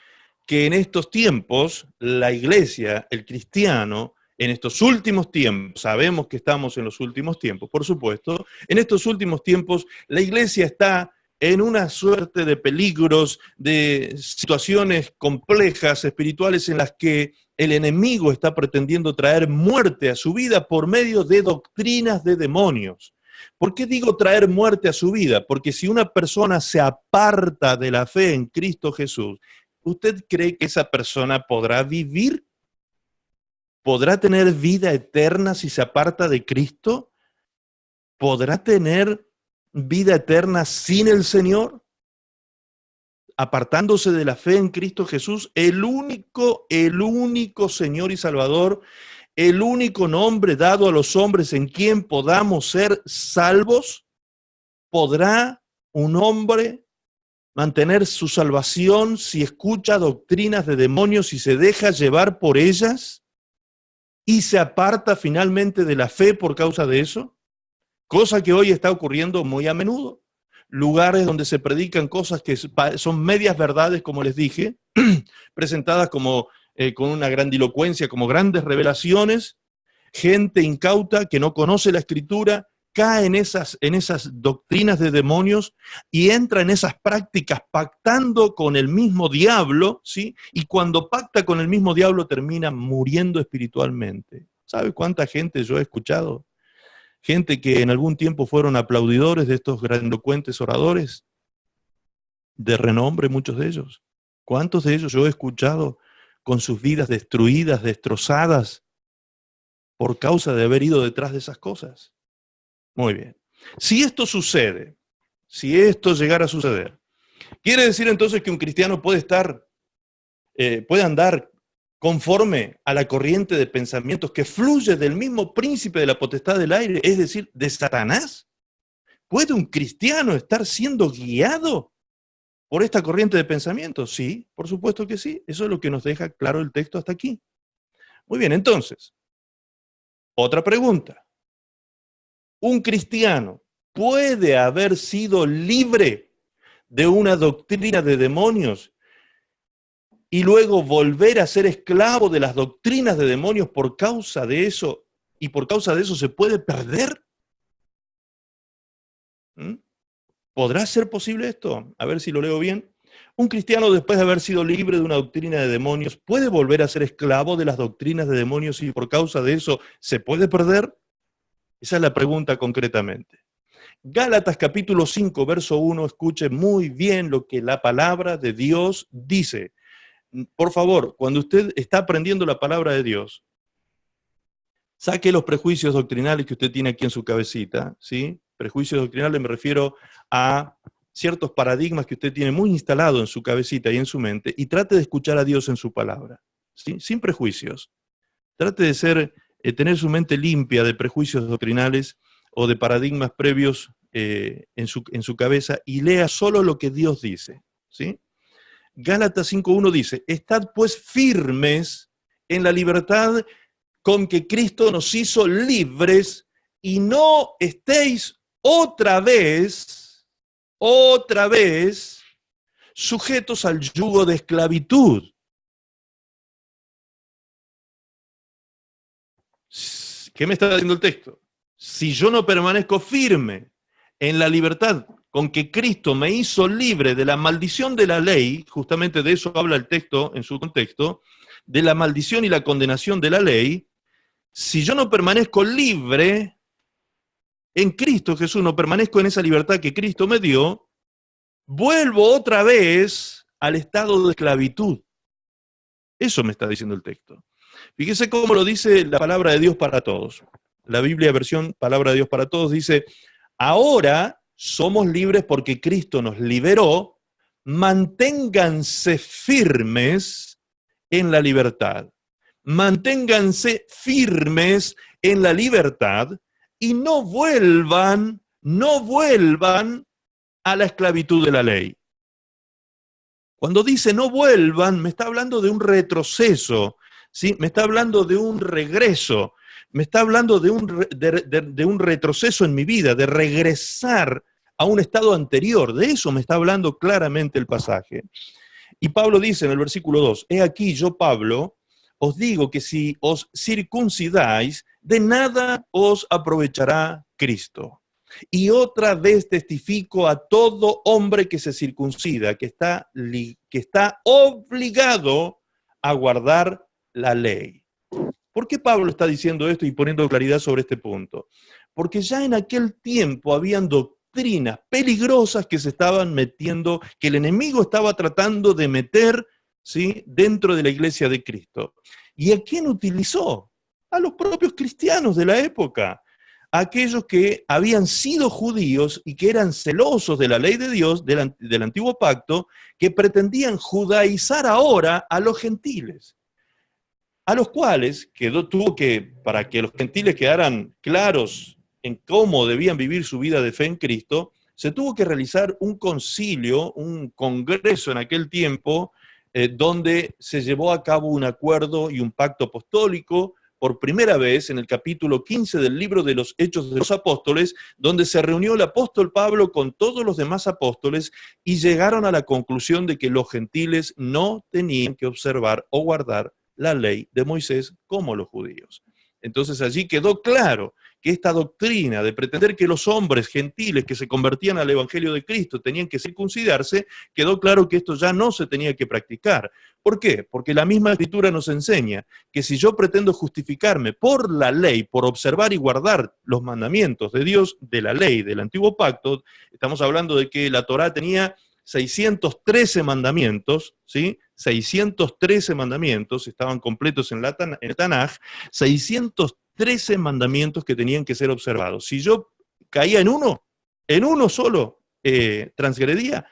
Que en estos tiempos la iglesia, el cristiano, en estos últimos tiempos, sabemos que estamos en los últimos tiempos, por supuesto, en estos últimos tiempos la iglesia está en una suerte de peligros, de situaciones complejas, espirituales, en las que el enemigo está pretendiendo traer muerte a su vida por medio de doctrinas de demonios. ¿Por qué digo traer muerte a su vida? Porque si una persona se aparta de la fe en Cristo Jesús, ¿usted cree que esa persona podrá vivir? ¿Podrá tener vida eterna si se aparta de Cristo? ¿Podrá tener vida eterna sin el Señor? Apartándose de la fe en Cristo Jesús, el único Señor y Salvador, el único nombre dado a los hombres en quien podamos ser salvos. ¿Podrá un hombre mantener su salvación si escucha doctrinas de demonios y se deja llevar por ellas y se aparta finalmente de la fe por causa de eso? Cosa que hoy está ocurriendo muy a menudo. Lugares donde se predican cosas que son medias verdades, como les dije, presentadas como con una grandilocuencia, como grandes revelaciones. Gente incauta que no conoce la Escritura cae en esas doctrinas de demonios y entra en esas prácticas pactando con el mismo diablo, ¿sí? Y cuando pacta con el mismo diablo termina muriendo espiritualmente. ¿Sabe cuánta gente yo he escuchado? Gente que en algún tiempo fueron aplaudidores de estos grandilocuentes oradores, de renombre muchos de ellos. ¿Cuántos de ellos yo he escuchado con sus vidas destruidas, destrozadas, por causa de haber ido detrás de esas cosas? Muy bien. Si esto sucede, si esto llegara a suceder, ¿quiere decir entonces que un cristiano puede andar conforme a la corriente de pensamientos que fluye del mismo príncipe de la potestad del aire, es decir, de Satanás? ¿Puede un cristiano estar siendo guiado por esta corriente de pensamientos? Sí, por supuesto que sí. Eso es lo que nos deja claro el texto hasta aquí. Muy bien, entonces, otra pregunta. ¿Un cristiano puede haber sido libre de una doctrina de demonios y luego volver a ser esclavo de las doctrinas de demonios por causa de eso, y por causa de eso se puede perder? ¿Podrá ser posible esto? A ver si lo leo bien. Un cristiano, después de haber sido libre de una doctrina de demonios, ¿puede volver a ser esclavo de las doctrinas de demonios y por causa de eso se puede perder? Esa es la pregunta concretamente. Gálatas capítulo 5, verso 1, escuche muy bien lo que la palabra de Dios dice. Por favor, cuando usted está aprendiendo la palabra de Dios, saque los prejuicios doctrinales que usted tiene aquí en su cabecita, ¿sí? Prejuicios doctrinales me refiero a ciertos paradigmas que usted tiene muy instalado en su cabecita y en su mente, y trate de escuchar a Dios en su palabra, ¿sí? Sin prejuicios. Trate de tener su mente limpia de prejuicios doctrinales o de paradigmas previos en su cabeza y lea solo lo que Dios dice, ¿sí? Gálatas 5.1 dice, estad pues firmes en la libertad con que Cristo nos hizo libres y no estéis otra vez sujetos al yugo de esclavitud. ¿Qué me está diciendo el texto? Si yo no permanezco firme en la libertad con que Cristo me hizo libre de la maldición de la ley, justamente de eso habla el texto en su contexto, de la maldición y la condenación de la ley, si yo no permanezco libre en Cristo Jesús, no permanezco en esa libertad que Cristo me dio, vuelvo otra vez al estado de esclavitud. Eso me está diciendo el texto. Fíjese cómo lo dice la palabra de Dios para todos. La Biblia versión Palabra de Dios para todos dice, ahora somos libres porque Cristo nos liberó, manténganse firmes en la libertad. Manténganse firmes en la libertad y no vuelvan a la esclavitud de la ley. Cuando dice no vuelvan, me está hablando de un retroceso, ¿sí? Me está hablando de un regreso, me está hablando de un retroceso en mi vida, de regresar a un estado anterior. De eso me está hablando claramente el pasaje. Y Pablo dice en el versículo 2, he aquí yo, Pablo, os digo que si os circuncidáis, de nada os aprovechará Cristo. Y otra vez testifico a todo hombre que se circuncida, que está obligado a guardar la ley. ¿Por qué Pablo está diciendo esto y poniendo claridad sobre este punto? Porque ya en aquel tiempo habían doctrinas peligrosas que se estaban metiendo, que el enemigo estaba tratando de meter, ¿sí?, dentro de la iglesia de Cristo. ¿Y a quién utilizó? A los propios cristianos de la época. Aquellos que habían sido judíos y que eran celosos de la ley de Dios, del antiguo pacto, que pretendían judaizar ahora a los gentiles, a los cuales para que los gentiles quedaran claros en cómo debían vivir su vida de fe en Cristo, se tuvo que realizar un concilio, un congreso en aquel tiempo, donde se llevó a cabo un acuerdo y un pacto apostólico, por primera vez en el capítulo 15 del libro de los Hechos de los Apóstoles, donde se reunió el apóstol Pablo con todos los demás apóstoles y llegaron a la conclusión de que los gentiles no tenían que observar o guardar la ley de Moisés como los judíos. Entonces allí quedó claro que esta doctrina de pretender que los hombres gentiles que se convertían al evangelio de Cristo tenían que circuncidarse, quedó claro que esto ya no se tenía que practicar. ¿Por qué? Porque la misma Escritura nos enseña que si yo pretendo justificarme por la ley, por observar y guardar los mandamientos de Dios, de la ley del antiguo pacto, estamos hablando de que la Torá tenía 613 mandamientos, ¿sí? 613 mandamientos, estaban completos en el Tanaj, 613 mandamientos que tenían que ser observados. Si yo caía en uno solo transgredía,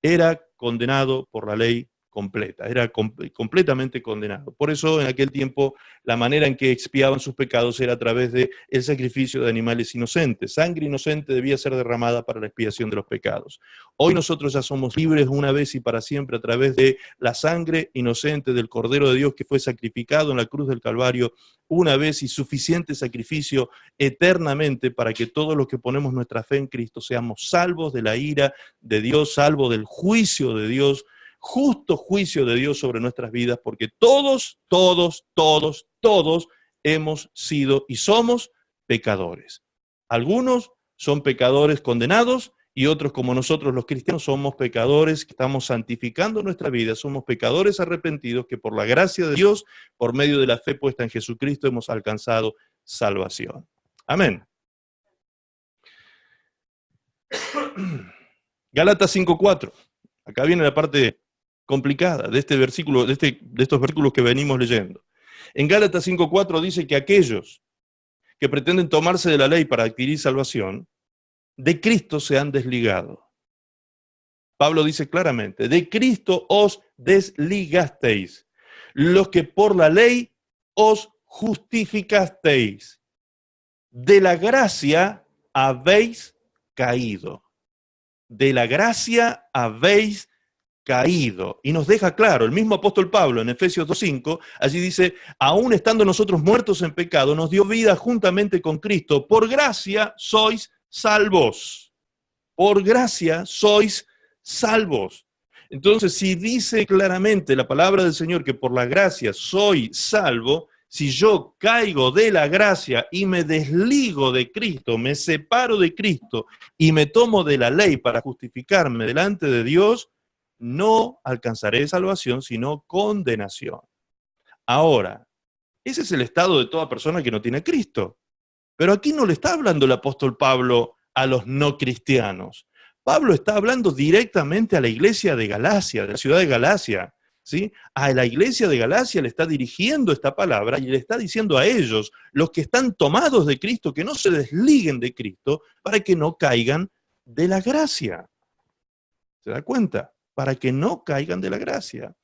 era condenado por la ley completa, era completamente condenado. Por eso en aquel tiempo la manera en que expiaban sus pecados era a través del sacrificio de animales inocentes. Sangre inocente debía ser derramada para la expiación de los pecados. Hoy nosotros ya somos libres una vez y para siempre a través de la sangre inocente del Cordero de Dios que fue sacrificado en la cruz del Calvario, una vez y suficiente sacrificio eternamente para que todos los que ponemos nuestra fe en Cristo seamos salvos de la ira de Dios, salvos del juicio de Dios, justo juicio de Dios sobre nuestras vidas, porque todos hemos sido y somos pecadores. Algunos son pecadores condenados y otros, como nosotros los cristianos, somos pecadores que estamos santificando nuestra vida, somos pecadores arrepentidos que por la gracia de Dios, por medio de la fe puesta en Jesucristo, hemos alcanzado salvación. Amén. Gálatas 5:4. Acá viene la parte complicada de este versículo, de estos versículos que venimos leyendo. En Gálatas 5:4 dice que aquellos que pretenden tomarse de la ley para adquirir salvación, de Cristo se han desligado. Pablo dice claramente, de Cristo os desligasteis, los que por la ley os justificasteis. De la gracia habéis caído. De la gracia habéis caído. Y nos deja claro, el mismo apóstol Pablo en Efesios 2:5, allí dice, aún estando nosotros muertos en pecado, nos dio vida juntamente con Cristo. Por gracia sois salvos. Por gracia sois salvos. Entonces, si dice claramente la palabra del Señor que por la gracia soy salvo, Si yo caigo de la gracia y me desligo de Cristo, me separo de Cristo y me tomo de la ley para justificarme delante de Dios, no alcanzaré salvación, sino condenación. Ahora, ese es el estado de toda persona que no tiene a Cristo. Pero aquí no le está hablando el apóstol Pablo a los no cristianos. Pablo está hablando directamente a la iglesia de Galacia, de la ciudad de Galacia, ¿sí? A la iglesia de Galacia le está dirigiendo esta palabra y le está diciendo a ellos, los que están tomados de Cristo, que no se desliguen de Cristo para que no caigan de la gracia. ¿Se da cuenta? Para que no caigan de la gracia.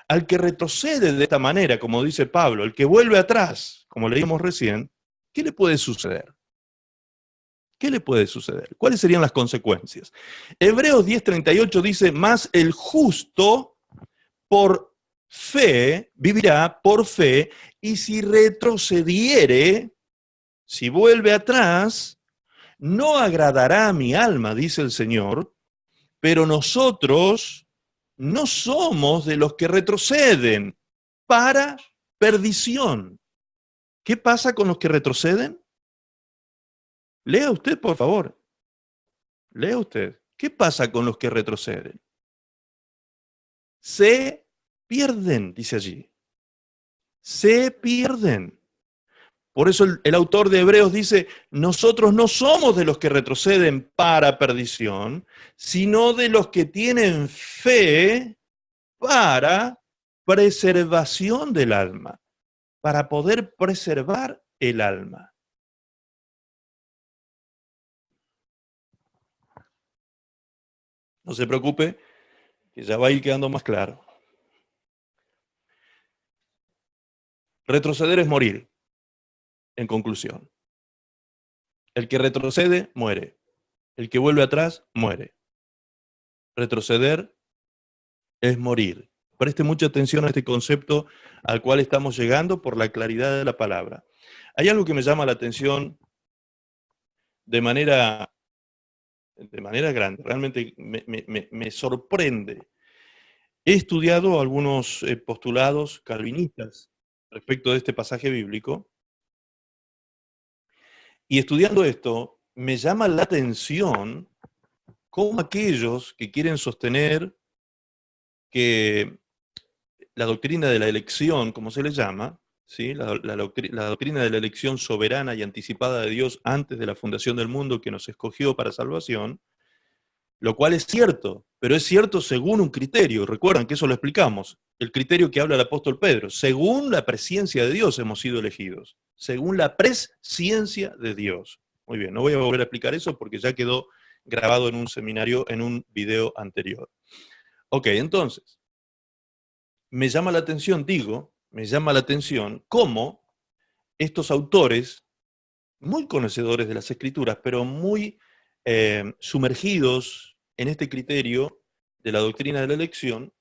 Al que retrocede de esta manera, como dice Pablo, el que vuelve atrás, como leímos recién, ¿qué le puede suceder? ¿Qué le puede suceder? ¿Cuáles serían las consecuencias? Hebreos 10:38 dice, mas el justo por fe, vivirá por fe, y si retrocediere, si vuelve atrás, no agradará a mi alma, dice el Señor, pero nosotros no somos de los que retroceden para perdición. ¿Qué pasa con los que retroceden? Lea usted, por favor. Lea usted. ¿Qué pasa con los que retroceden? Se pierden, dice allí. Se pierden. Por eso el autor de Hebreos dice, nosotros no somos de los que retroceden para perdición, sino de los que tienen fe para preservación del alma, para poder preservar el alma. No se preocupe, que ya va a ir quedando más claro. Retroceder es morir, en conclusión. El que retrocede, muere. El que vuelve atrás, muere. Retroceder es morir. Preste mucha atención a este concepto al cual estamos llegando por la claridad de la palabra. Hay algo que me llama la atención de manera grande, realmente me sorprende. He estudiado algunos postulados calvinistas respecto de este pasaje bíblico, y estudiando esto, me llama la atención cómo aquellos que quieren sostener que la doctrina de la elección, como se le llama, ¿sí? La doctrina de la elección soberana y anticipada de Dios antes de la fundación del mundo que nos escogió para salvación, lo cual es cierto, pero es cierto según un criterio. Recuerdan que eso lo explicamos, el criterio que habla el apóstol Pedro. Según la presciencia de Dios hemos sido elegidos, según la presciencia de Dios. Muy bien, no voy a volver a explicar eso porque ya quedó grabado en un seminario, en un video anterior. Ok, entonces, me llama la atención cómo estos autores, muy conocedores de las Escrituras, pero muy sumergidos en este criterio de la doctrina de la elección,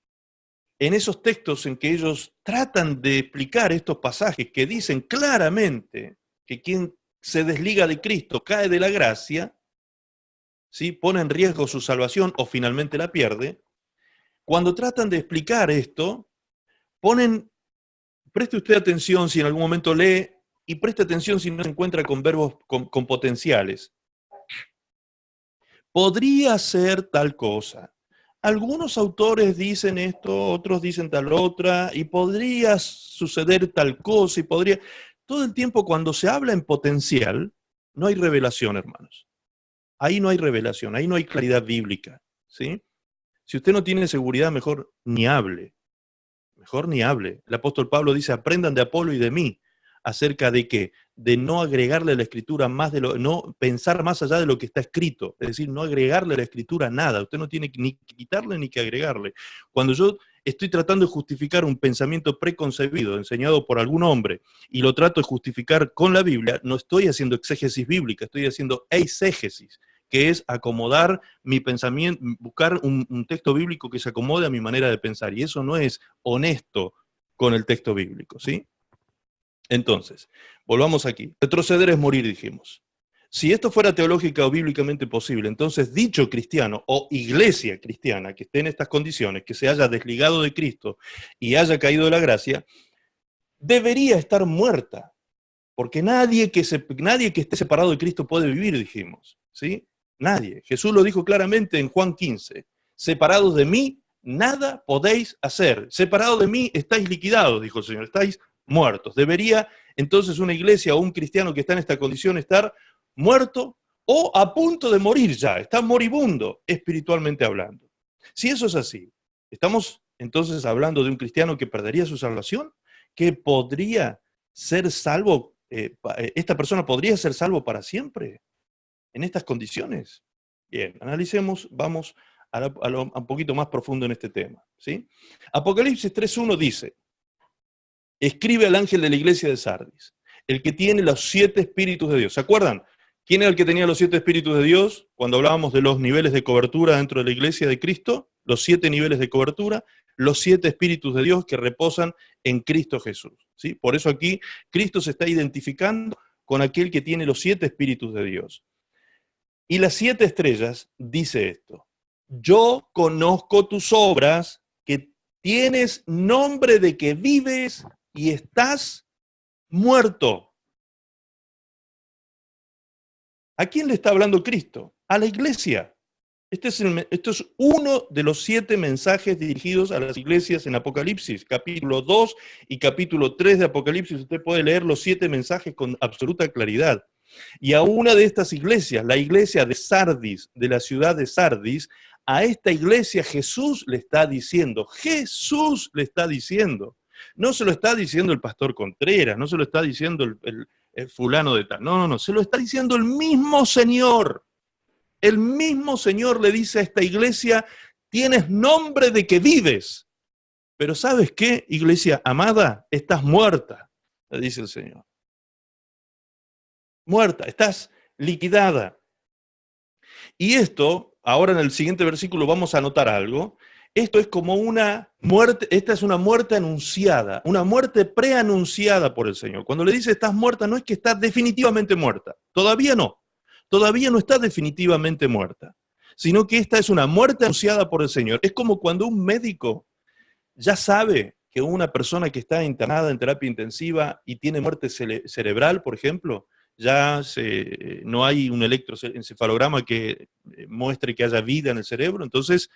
en esos textos en que ellos tratan de explicar estos pasajes que dicen claramente que quien se desliga de Cristo cae de la gracia, ¿sí? Pone en riesgo su salvación o finalmente la pierde. Cuando tratan de explicar esto, preste usted atención si en algún momento lee, y preste atención si no se encuentra con verbos con potenciales. Podría ser tal cosa. Algunos autores dicen esto, otros dicen tal otra, y podría suceder tal cosa, y podría... Todo el tiempo cuando se habla en potencial, no hay revelación, hermanos. Ahí no hay revelación, ahí no hay claridad bíblica, ¿sí? Si usted no tiene seguridad, mejor ni hable. Mejor ni hable. El apóstol Pablo dice, aprendan de Apolo y de mí. ¿Acerca de qué? De no agregarle a la escritura más de lo, no pensar más allá de lo que está escrito, es decir, no agregarle a la escritura nada, usted no tiene ni que quitarle ni que agregarle. Cuando yo estoy tratando de justificar un pensamiento preconcebido, enseñado por algún hombre, y lo trato de justificar con la Biblia, no estoy haciendo exégesis bíblica, estoy haciendo eisegesis, que es acomodar mi pensamiento, buscar un texto bíblico que se acomode a mi manera de pensar, y eso no es honesto con el texto bíblico, ¿sí? Entonces, volvamos aquí. Retroceder es morir, dijimos. Si esto fuera teológica o bíblicamente posible, entonces dicho cristiano o iglesia cristiana que esté en estas condiciones, que se haya desligado de Cristo y haya caído de la gracia, debería estar muerta, porque nadie que esté separado de Cristo puede vivir, dijimos, ¿sí? Nadie. Jesús lo dijo claramente en Juan 15, separados de mí, nada podéis hacer. Separados de mí, estáis liquidados, dijo el Señor, estáis muertos. Debería entonces una iglesia o un cristiano que está en esta condición estar muerto o a punto de morir ya, está moribundo espiritualmente hablando. Si eso es así, ¿estamos entonces hablando de un cristiano que perdería su salvación? ¿Que podría ser salvo, esta persona podría ser salvo para siempre en estas condiciones? Bien, analicemos, vamos a un poquito más profundo en este tema, ¿sí? Apocalipsis 3.1 dice, escribe al ángel de la iglesia de Sardis, el que tiene los 7 espíritus de Dios. ¿Se acuerdan? ¿Quién era el que tenía los 7 espíritus de Dios? Cuando hablábamos de los niveles de cobertura dentro de la iglesia de Cristo, los 7 niveles de cobertura, los 7 espíritus de Dios que reposan en Cristo Jesús, ¿sí? Por eso aquí Cristo se está identificando con aquel que tiene los 7 espíritus de Dios. Y las 7 estrellas dice esto, yo conozco tus obras, que tienes nombre de que vives y estás muerto. ¿A quién le está hablando Cristo? A la iglesia. Esto es uno de los 7 mensajes dirigidos a las iglesias en Apocalipsis, capítulo 2 y capítulo 3 de Apocalipsis. Usted puede leer los 7 mensajes con absoluta claridad. Y a una de estas iglesias, la iglesia de Sardis, de la ciudad de Sardis, a esta iglesia Jesús le está diciendo, no se lo está diciendo el pastor Contreras, no se lo está diciendo el fulano de tal, no, se lo está diciendo el mismo Señor. El mismo Señor le dice a esta iglesia, tienes nombre de que vives, pero ¿sabes qué, iglesia amada? Estás muerta, le dice el Señor. Muerta, estás liquidada. Y esto, ahora en el siguiente versículo vamos a notar algo, esto es como una muerte, esta es una muerte anunciada, una muerte preanunciada por el Señor. Cuando le dice estás muerta, no es que estás definitivamente muerta, todavía no está definitivamente muerta, sino que esta es una muerte anunciada por el Señor. Es como cuando un médico ya sabe que una persona que está internada en terapia intensiva y tiene muerte cerebral, por ejemplo, no hay un electroencefalograma que muestre que haya vida en el cerebro, entonces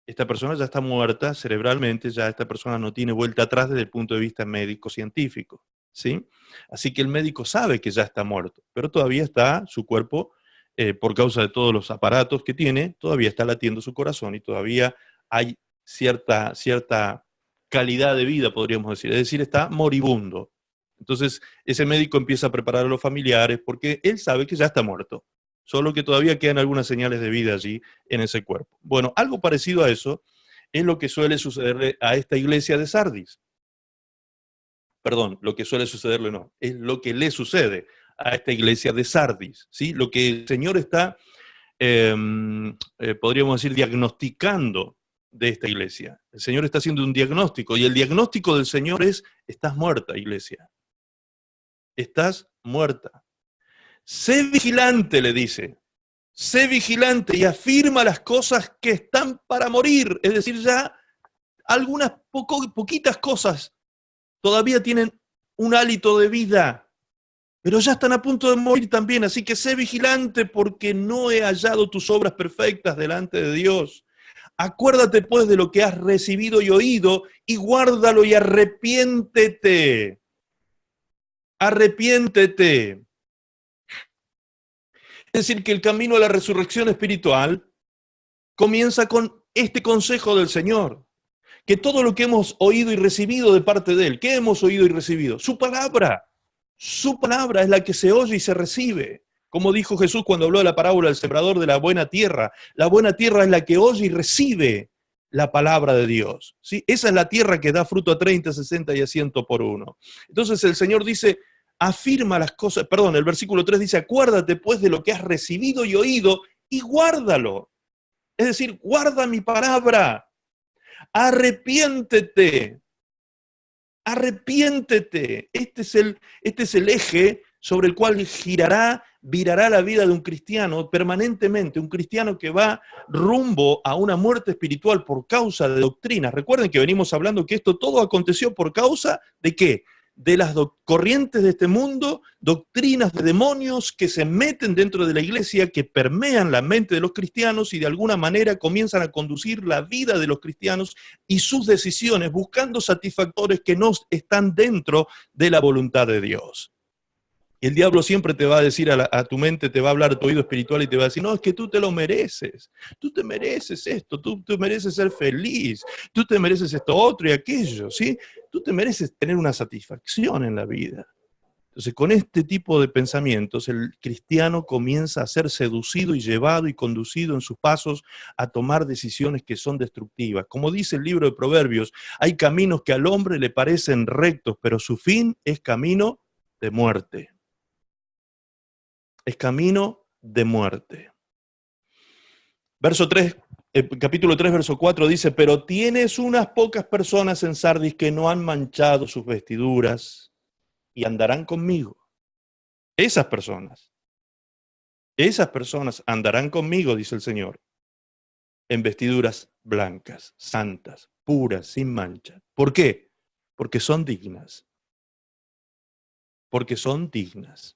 esta persona ya está muerta cerebralmente, ya esta persona no tiene vuelta atrás desde el punto de vista médico-científico, ¿sí? Así que el médico sabe que ya está muerto, pero todavía está su cuerpo, por causa de todos los aparatos que tiene, todavía está latiendo su corazón y todavía hay cierta calidad de vida, podríamos decir, es decir, está moribundo. Entonces, ese médico empieza a preparar a los familiares porque él sabe que ya está muerto, solo que todavía quedan algunas señales de vida allí en ese cuerpo. Bueno, algo parecido a eso es lo que suele sucederle a esta iglesia de Sardis. Perdón, lo que suele sucederle no, es lo que le sucede a esta iglesia de Sardis, ¿sí? Lo que el Señor está, podríamos decir, diagnosticando de esta iglesia. El Señor está haciendo un diagnóstico, y el diagnóstico del Señor es, estás muerta, iglesia. Estás muerta. Sé vigilante, le dice. Sé vigilante y afirma las cosas que están para morir. Es decir, ya algunas poquitas cosas todavía tienen un hálito de vida, pero ya están a punto de morir también. Así que sé vigilante porque no he hallado tus obras perfectas delante de Dios. Acuérdate pues de lo que has recibido y oído y guárdalo y arrepiéntete. Arrepiéntete. Es decir, que el camino a la resurrección espiritual comienza con este consejo del Señor. Que todo lo que hemos oído y recibido de parte de Él, ¿qué hemos oído y recibido? Su palabra es la que se oye y se recibe. Como dijo Jesús cuando habló de la parábola del sembrador de la buena tierra es la que oye y recibe la palabra de Dios, ¿sí? Esa es la tierra que da fruto a 30, 60 y a 100 por uno. Entonces el Señor dice, afirma las cosas, el versículo 3 dice, acuérdate pues de lo que has recibido y oído y guárdalo. Es decir, guarda mi palabra. Arrepiéntete. Arrepiéntete. Este es el eje sobre el cual girará virará la vida de un cristiano permanentemente, un cristiano que va rumbo a una muerte espiritual por causa de doctrinas. Recuerden que venimos hablando que esto todo aconteció por causa de ¿qué? De las corrientes de este mundo, doctrinas de demonios que se meten dentro de la iglesia, que permean la mente de los cristianos y de alguna manera comienzan a conducir la vida de los cristianos y sus decisiones, buscando satisfactores que no están dentro de la voluntad de Dios. Y el diablo siempre te va a decir a tu mente, te va a hablar a tu oído espiritual y te va a decir, no, es que tú te lo mereces, tú te mereces esto, tú mereces ser feliz, tú te mereces esto otro y aquello, ¿sí? Tú te mereces tener una satisfacción en la vida. Entonces, con este tipo de pensamientos, el cristiano comienza a ser seducido y llevado y conducido en sus pasos a tomar decisiones que son destructivas. Como dice el libro de Proverbios, hay caminos que al hombre le parecen rectos, pero su fin es camino de muerte. Es camino de muerte. Verso 3, capítulo 3, verso 4 dice, pero tienes unas pocas personas en Sardis que no han manchado sus vestiduras y andarán conmigo. Esas personas andarán conmigo, dice el Señor, en vestiduras blancas, santas, puras, sin mancha. ¿Por qué? Porque son dignas. Porque son dignas.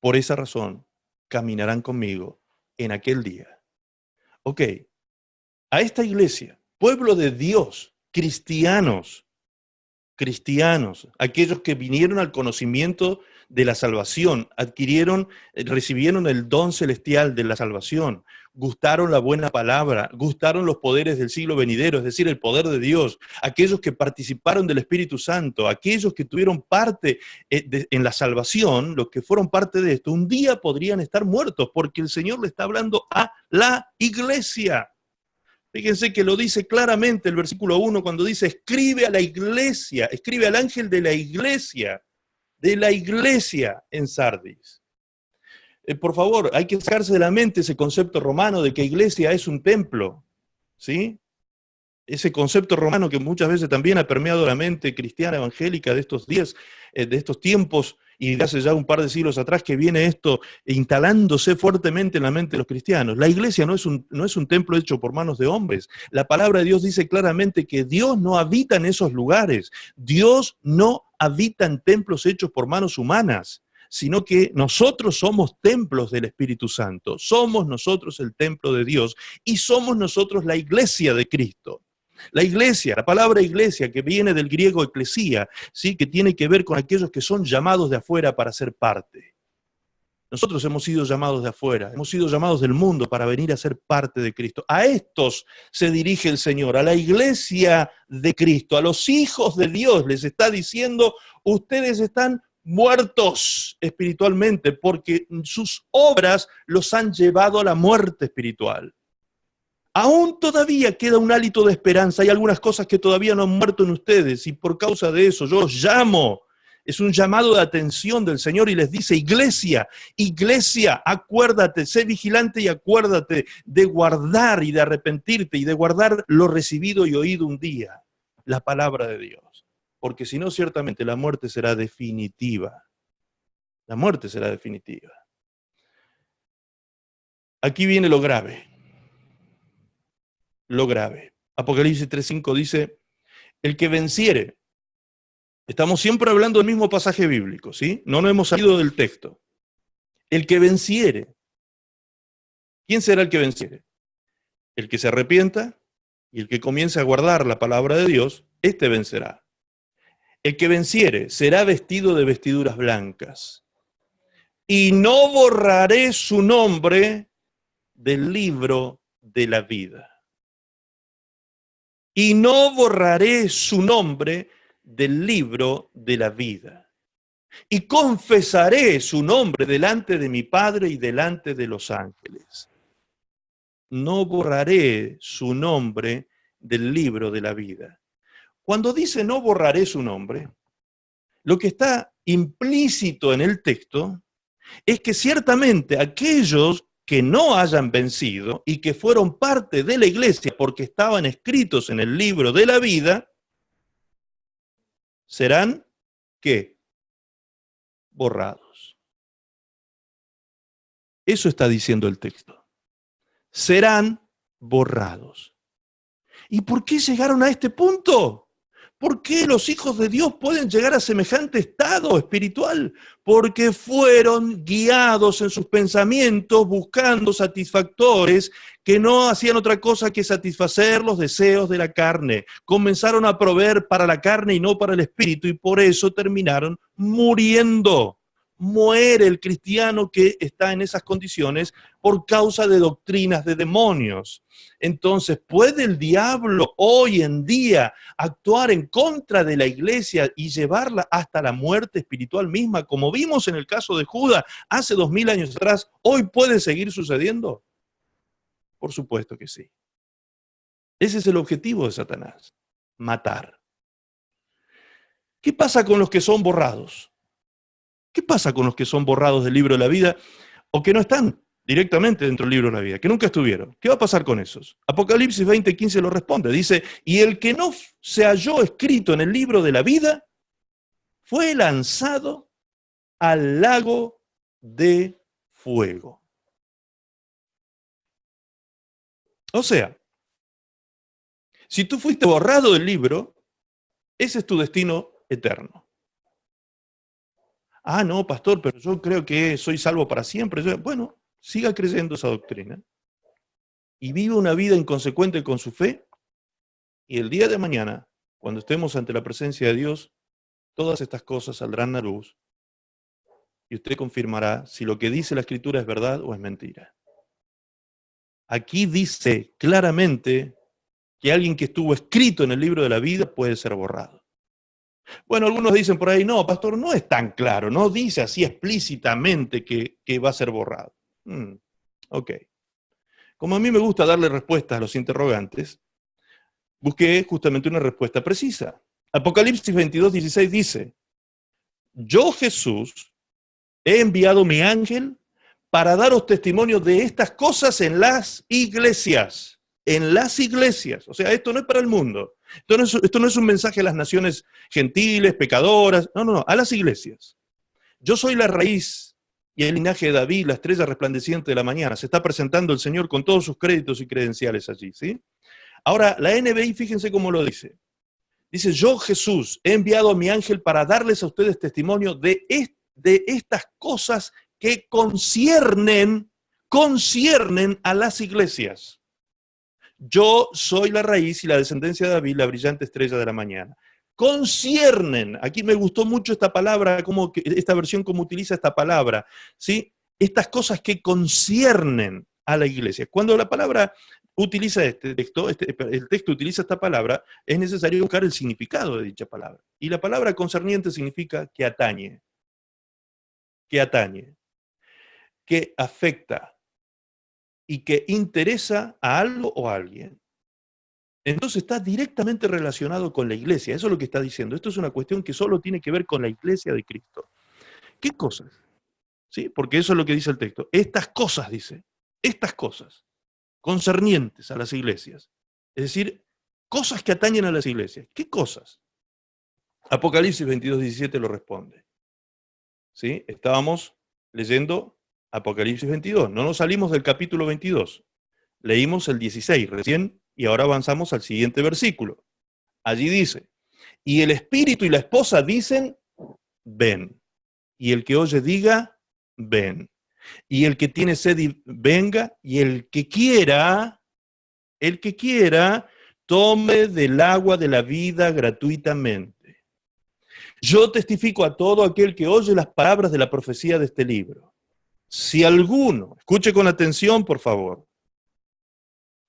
Por esa razón, caminarán conmigo en aquel día. Ok, a esta iglesia, pueblo de Dios, cristianos, aquellos que vinieron al conocimiento de la salvación, recibieron el don celestial de la salvación, gustaron la buena palabra, gustaron los poderes del siglo venidero, es decir, el poder de Dios, aquellos que participaron del Espíritu Santo, aquellos que tuvieron parte en la salvación, los que fueron parte de esto, un día podrían estar muertos porque el Señor le está hablando a la iglesia. Fíjense que lo dice claramente el versículo 1 cuando dice, escribe a la iglesia, escribe al ángel de la iglesia en Sardis. Por favor, hay que sacarse de la mente ese concepto romano de que iglesia es un templo, ¿sí? Ese concepto romano que muchas veces también ha permeado la mente cristiana evangélica de estos días, de estos tiempos, y de hace ya un par de siglos atrás que viene esto instalándose fuertemente en la mente de los cristianos. La iglesia no es un templo hecho por manos de hombres. La palabra de Dios dice claramente que Dios no habita en esos lugares. Dios no habita en templos hechos por manos humanas, sino que nosotros somos templos del Espíritu Santo. Somos nosotros el templo de Dios y somos nosotros la iglesia de Cristo. La iglesia, la palabra iglesia que viene del griego eclesía, ¿sí? Que tiene que ver con aquellos que son llamados de afuera para ser parte. Nosotros hemos sido llamados de afuera, hemos sido llamados del mundo para venir a ser parte de Cristo. A estos se dirige el Señor, a la iglesia de Cristo, a los hijos de Dios, les está diciendo, ustedes están muertos espiritualmente porque sus obras los han llevado a la muerte espiritual. Aún todavía queda un hálito de esperanza, hay algunas cosas que todavía no han muerto en ustedes y por causa de eso yo os llamo. Es un llamado de atención del Señor y les dice, iglesia, acuérdate, sé vigilante y acuérdate de guardar y de arrepentirte y de guardar lo recibido y oído un día, la palabra de Dios. Porque si no, ciertamente la muerte será definitiva. La muerte será definitiva. Aquí viene lo grave. Lo grave. Apocalipsis 3:5 dice, el que venciere. Estamos siempre hablando del mismo pasaje bíblico, ¿sí? No nos hemos salido del texto. El que venciere. ¿Quién será el que venciere? El que se arrepienta y el que comience a guardar la palabra de Dios, este vencerá. El que venciere será vestido de vestiduras blancas. Y no borraré su nombre del libro de la vida. Y no borraré su nombre del libro de la vida. Y confesaré su nombre delante de mi Padre y delante de los ángeles. No borraré su nombre del libro de la vida. Cuando dice no borraré su nombre, lo que está implícito en el texto es que ciertamente aquellos que no hayan vencido y que fueron parte de la iglesia porque estaban escritos en el libro de la vida, serán, ¿qué? Borrados. Eso está diciendo el texto. Serán borrados. ¿Y por qué llegaron a este punto? ¿Por qué los hijos de Dios pueden llegar a semejante estado espiritual? Porque fueron guiados en sus pensamientos buscando satisfactores que no hacían otra cosa que satisfacer los deseos de la carne. Comenzaron a proveer para la carne y no para el espíritu, y por eso terminaron muriendo. Muere el cristiano que está en esas condiciones por causa de doctrinas de demonios. Entonces, ¿puede el diablo hoy en día actuar en contra de la iglesia y llevarla hasta la muerte espiritual misma? Como vimos en el caso de Judas hace 2000 años atrás, ¿hoy puede seguir sucediendo? Por supuesto que sí. Ese es el objetivo de Satanás, matar. ¿Qué pasa con los que son borrados? ¿Qué pasa con los que son borrados del libro de la vida o que no están directamente dentro del libro de la vida, que nunca estuvieron? ¿Qué va a pasar con esos? Apocalipsis 20:15 lo responde. Dice, y el que no se halló escrito en el libro de la vida fue lanzado al lago de fuego. O sea, si tú fuiste borrado del libro, ese es tu destino eterno. Ah, no, pastor, pero yo creo que soy salvo para siempre. Bueno, siga creyendo esa doctrina y viva una vida inconsecuente con su fe, y el día de mañana, cuando estemos ante la presencia de Dios, todas estas cosas saldrán a luz y usted confirmará si lo que dice la Escritura es verdad o es mentira. Aquí dice claramente que alguien que estuvo escrito en el libro de la vida puede ser borrado. Bueno, algunos dicen por ahí, no, pastor, no es tan claro, no dice así explícitamente que va a ser borrado. Ok. Como a mí me gusta darle respuestas a los interrogantes, busqué justamente una respuesta precisa. Apocalipsis 22:16 dice, yo Jesús he enviado mi ángel para daros testimonio de estas cosas en las iglesias. En las iglesias. O sea, esto no es para el mundo. Esto no es un mensaje a las naciones gentiles, pecadoras. No, a las iglesias. Yo soy la raíz y el linaje de David, la estrella resplandeciente de la mañana. Se está presentando el Señor con todos sus créditos y credenciales allí, ¿sí? Ahora, la NBI, fíjense cómo lo dice. Dice, yo Jesús he enviado a mi ángel para darles a ustedes testimonio de estas cosas que conciernen a las iglesias. Yo soy la raíz y la descendencia de David, la brillante estrella de la mañana. Conciernen, aquí me gustó mucho esta palabra, esta versión como utiliza esta palabra, ¿sí? Estas cosas que conciernen a la iglesia. Cuando la palabra utiliza el texto utiliza esta palabra, es necesario buscar el significado de dicha palabra. Y la palabra concerniente significa que atañe, que afecta y que interesa a algo o a alguien. Entonces está directamente relacionado con la iglesia. Eso es lo que está diciendo. Esto es una cuestión que solo tiene que ver con la iglesia de Cristo. ¿Qué cosas? ¿Sí? Porque eso es lo que dice el texto. Estas cosas, dice. Estas cosas. Concernientes a las iglesias. Es decir, cosas que atañen a las iglesias. ¿Qué cosas? Apocalipsis 22:17 lo responde. ¿Sí? Estábamos leyendo Apocalipsis 22. No nos salimos del capítulo 22. Leímos el 16 recién y ahora avanzamos al siguiente versículo. Allí dice, y el espíritu y la esposa dicen, ven. Y el que oye diga, ven. Y el que tiene sed venga, y el que quiera, tome del agua de la vida gratuitamente. Yo testifico a todo aquel que oye las palabras de la profecía de este libro. Si alguno, escuche con atención, por favor,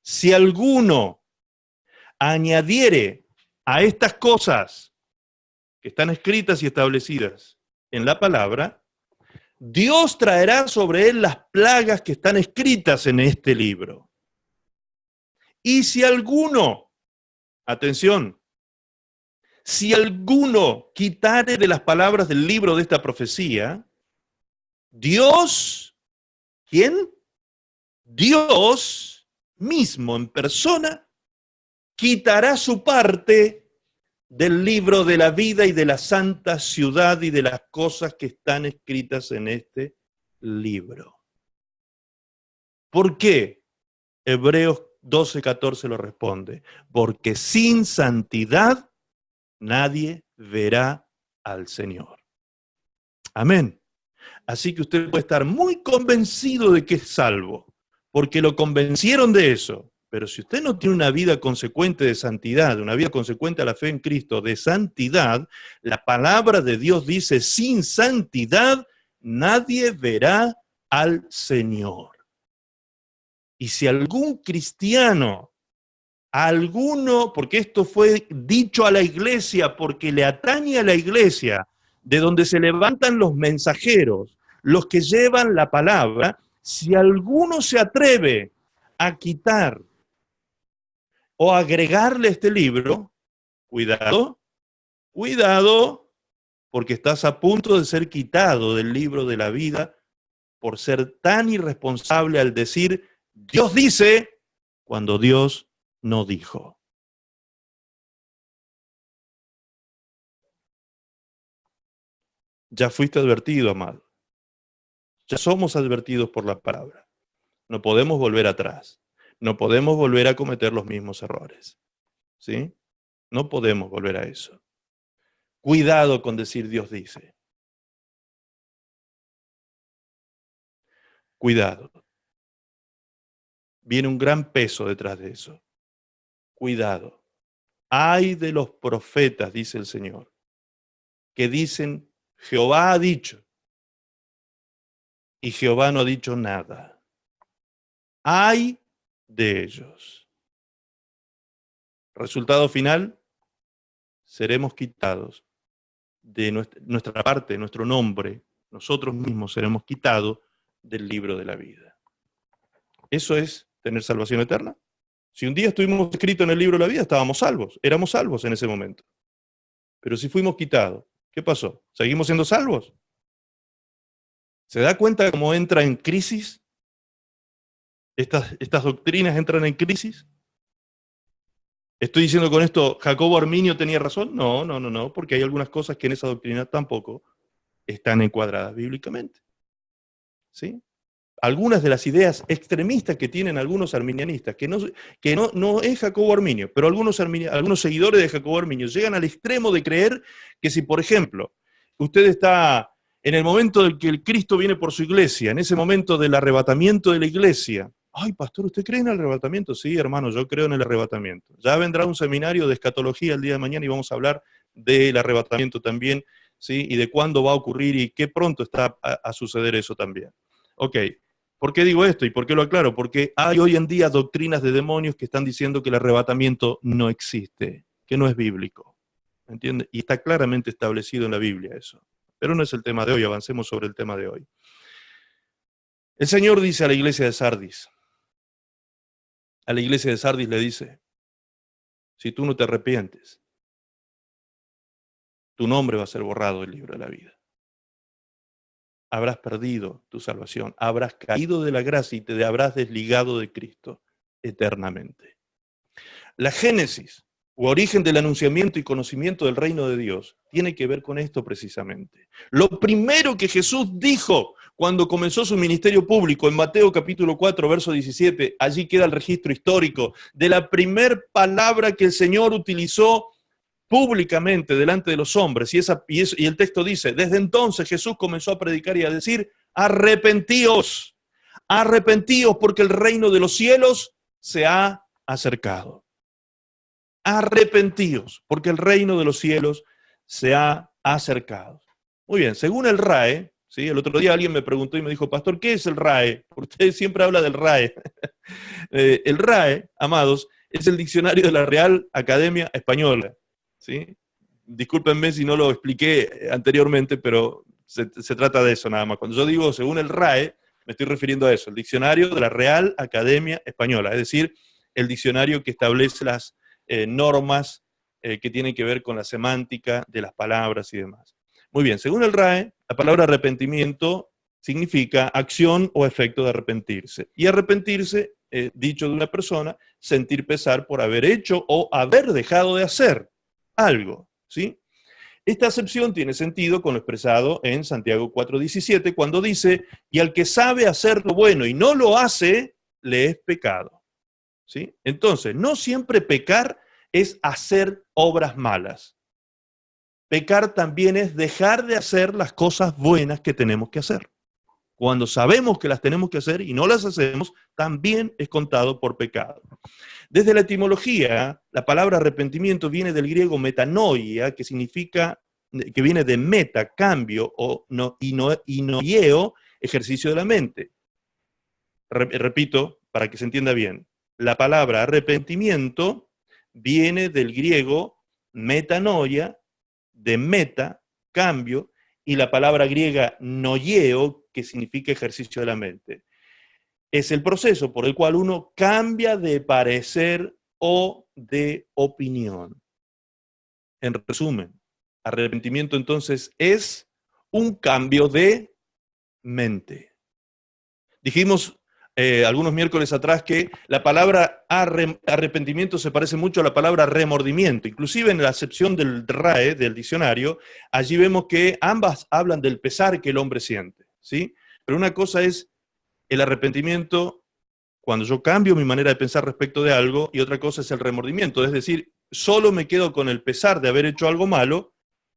si alguno añadiere a estas cosas que están escritas y establecidas en la palabra, Dios traerá sobre él las plagas que están escritas en este libro. Y si alguno, atención, si alguno quitare de las palabras del libro de esta profecía, Dios, ¿quién? Dios mismo en persona quitará su parte del libro de la vida y de la santa ciudad y de las cosas que están escritas en este libro. ¿Por qué? Hebreos 12:14 lo responde. Porque sin santidad nadie verá al Señor. Amén. Así que usted puede estar muy convencido de que es salvo, porque lo convencieron de eso. Pero si usted no tiene una vida consecuente de santidad, una vida consecuente a la fe en Cristo de santidad, la palabra de Dios dice, sin santidad nadie verá al Señor. Y si algún cristiano, porque esto fue dicho a la iglesia, porque le atañe a la iglesia, de donde se levantan los mensajeros, los que llevan la palabra, si alguno se atreve a quitar o agregarle este libro, cuidado, cuidado, porque estás a punto de ser quitado del libro de la vida por ser tan irresponsable al decir, Dios dice, cuando Dios no dijo. Ya fuiste advertido, amado. Ya somos advertidos por la palabra. No podemos volver atrás. No podemos volver a cometer los mismos errores. ¿Sí? No podemos volver a eso. Cuidado con decir Dios dice. Cuidado. Viene un gran peso detrás de eso. Cuidado. Ay de los profetas, dice el Señor, que dicen, Jehová ha dicho, y Jehová no ha dicho nada. Ay de ellos. Resultado final, seremos quitados de nuestra parte, nuestro nombre, nosotros mismos seremos quitados del libro de la vida. ¿Eso es tener salvación eterna? Si un día estuvimos escritos en el libro de la vida, estábamos salvos, éramos salvos en ese momento. Pero si fuimos quitados, ¿qué pasó? ¿Seguimos siendo salvos? ¿Se da cuenta cómo entra en crisis? Estas doctrinas entran en crisis. ¿Estoy diciendo con esto, Jacobo Arminio tenía razón? No, porque hay algunas cosas que en esa doctrina tampoco están encuadradas bíblicamente. ¿Sí? Algunas de las ideas extremistas que tienen algunos arminianistas, que no es Jacobo Arminio, pero algunos seguidores de Jacobo Arminio llegan al extremo de creer que si, por ejemplo, usted está en el momento en que el Cristo viene por su iglesia, en ese momento del arrebatamiento de la iglesia, ay, pastor, ¿usted cree en el arrebatamiento? Sí, hermano, yo creo en el arrebatamiento. Ya vendrá un seminario de escatología el día de mañana y vamos a hablar del arrebatamiento también, ¿sí? Y de cuándo va a ocurrir y qué pronto está a suceder eso también. Ok, ¿por qué digo esto y por qué lo aclaro? Porque hay hoy en día doctrinas de demonios que están diciendo que el arrebatamiento no existe, que no es bíblico, ¿me entiende? Y está claramente establecido en la Biblia eso. Pero no es el tema de hoy, avancemos sobre el tema de hoy. El Señor dice a la iglesia de Sardis, le dice, si tú no te arrepientes, tu nombre va a ser borrado del libro de la vida. Habrás perdido tu salvación, habrás caído de la gracia y te habrás desligado de Cristo eternamente. La génesis, o origen del anunciamiento y conocimiento del reino de Dios, tiene que ver con esto precisamente. Lo primero que Jesús dijo cuando comenzó su ministerio público, en Mateo capítulo 4, verso 17, allí queda el registro histórico de la primer palabra que el Señor utilizó públicamente delante de los hombres, y el texto dice, desde entonces Jesús comenzó a predicar y a decir, arrepentíos, arrepentíos porque el reino de los cielos se ha acercado. Arrepentíos porque el reino de los cielos se ha acercado. Muy bien, según el RAE, ¿sí? El otro día alguien me preguntó y me dijo, pastor, ¿qué es el RAE? Usted siempre habla del RAE. El RAE, amados, es el diccionario de la Real Academia Española. ¿Sí? Discúlpenme si no lo expliqué anteriormente, pero se trata de eso nada más. Cuando yo digo según el RAE, me estoy refiriendo a eso, el diccionario de la Real Academia Española, es decir, el diccionario que establece las normas que tienen que ver con la semántica de las palabras y demás. Muy bien, según el RAE, la palabra arrepentimiento significa acción o efecto de arrepentirse. Y arrepentirse, dicho de una persona, sentir pesar por haber hecho o haber dejado de hacer algo, ¿sí? Esta acepción tiene sentido con lo expresado en Santiago 4:17, cuando dice, y al que sabe hacer lo bueno y no lo hace, le es pecado. ¿Sí? Entonces, no siempre pecar es hacer obras malas. Pecar también es dejar de hacer las cosas buenas que tenemos que hacer. Cuando sabemos que las tenemos que hacer y no las hacemos, también es contado por pecado. Desde la etimología, la palabra arrepentimiento viene del griego metanoia, que significa, que viene de meta, cambio, o y noieo, ejercicio de la mente. Repito, para que se entienda bien, la palabra arrepentimiento viene del griego metanoia, de meta, cambio, y la palabra griega noieo, que significa ejercicio de la mente. Es el proceso por el cual uno cambia de parecer o de opinión. En resumen, arrepentimiento entonces es un cambio de mente. Dijimos algunos miércoles atrás que la palabra arrepentimiento se parece mucho a la palabra remordimiento. Inclusive en la acepción del RAE, del diccionario, allí vemos que ambas hablan del pesar que el hombre siente, ¿sí? Pero una cosa es el arrepentimiento cuando yo cambio mi manera de pensar respecto de algo, y otra cosa es el remordimiento, es decir, solo me quedo con el pesar de haber hecho algo malo,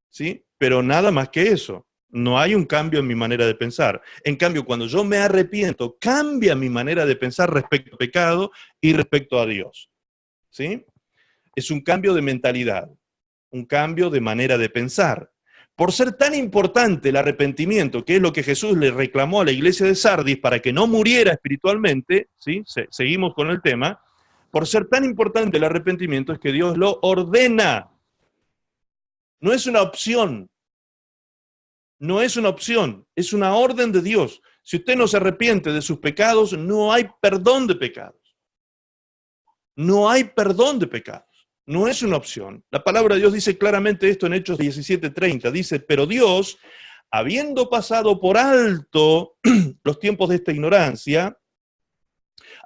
¿sí? Pero nada más que eso. No hay un cambio en mi manera de pensar. En cambio, cuando yo me arrepiento, cambia mi manera de pensar respecto al pecado y respecto a Dios, ¿sí? Es un cambio de mentalidad, un cambio de manera de pensar. Por ser tan importante el arrepentimiento, que es lo que Jesús le reclamó a la iglesia de Sardis para que no muriera espiritualmente, ¿sí? Seguimos con el tema. Por ser tan importante el arrepentimiento es que Dios lo ordena. No es una opción. No es una opción, es una orden de Dios. Si usted no se arrepiente de sus pecados, no hay perdón de pecados. No hay perdón de pecados. No es una opción. La palabra de Dios dice claramente esto en Hechos 17:30. Dice, pero Dios, habiendo pasado por alto los tiempos de esta ignorancia,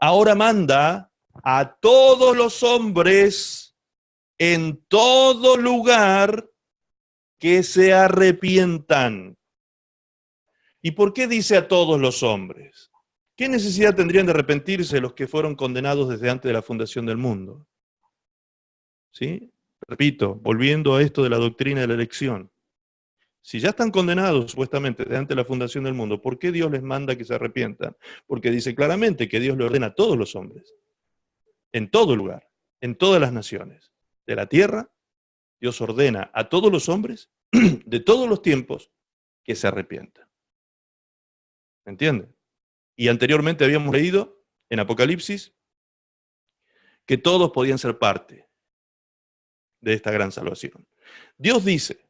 ahora manda a todos los hombres en todo lugar que se arrepientan. ¿Y por qué dice a todos los hombres? ¿Qué necesidad tendrían de arrepentirse los que fueron condenados desde antes de la fundación del mundo? ¿Sí? Repito, volviendo a esto de la doctrina de la elección. Si ya están condenados supuestamente desde antes de la fundación del mundo, ¿por qué Dios les manda que se arrepientan? Porque dice claramente que Dios le ordena a todos los hombres, en todo lugar, en todas las naciones de la tierra. Dios ordena a todos los hombres de todos los tiempos que se arrepientan. ¿Me entienden? Y anteriormente habíamos leído en Apocalipsis que todos podían ser parte de esta gran salvación. Dios dice,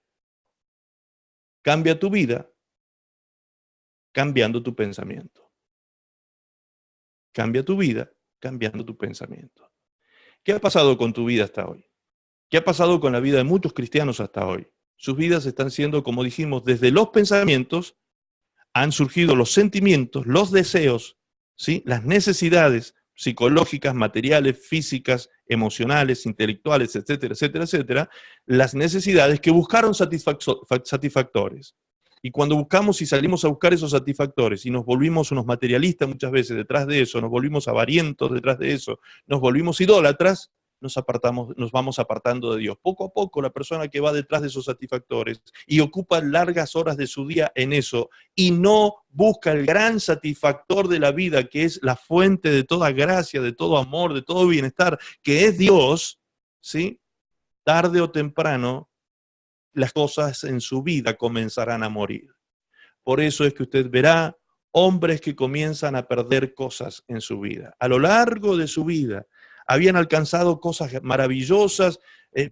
cambia tu vida cambiando tu pensamiento. Cambia tu vida cambiando tu pensamiento. ¿Qué ha pasado con tu vida hasta hoy? ¿Qué ha pasado con la vida de muchos cristianos hasta hoy? Sus vidas están siendo, como dijimos, desde los pensamientos, han surgido los sentimientos, los deseos, ¿sí? Las necesidades psicológicas, materiales, físicas, emocionales, intelectuales, etcétera, etcétera, etcétera, las necesidades que buscaron satisfactores. Y cuando buscamos y salimos a buscar esos satisfactores y nos volvimos unos materialistas muchas veces detrás de eso, nos volvimos avarientos detrás de eso, nos volvimos idólatras, nos vamos apartando de Dios. Poco a poco la persona que va detrás de esos satisfactores y ocupa largas horas de su día en eso y no busca el gran satisfactor de la vida, que es la fuente de toda gracia, de todo amor, de todo bienestar, que es Dios, ¿sí? Tarde o temprano las cosas en su vida comenzarán a morir. Por eso es que usted verá hombres que comienzan a perder cosas en su vida. A lo largo de su vida habían alcanzado cosas maravillosas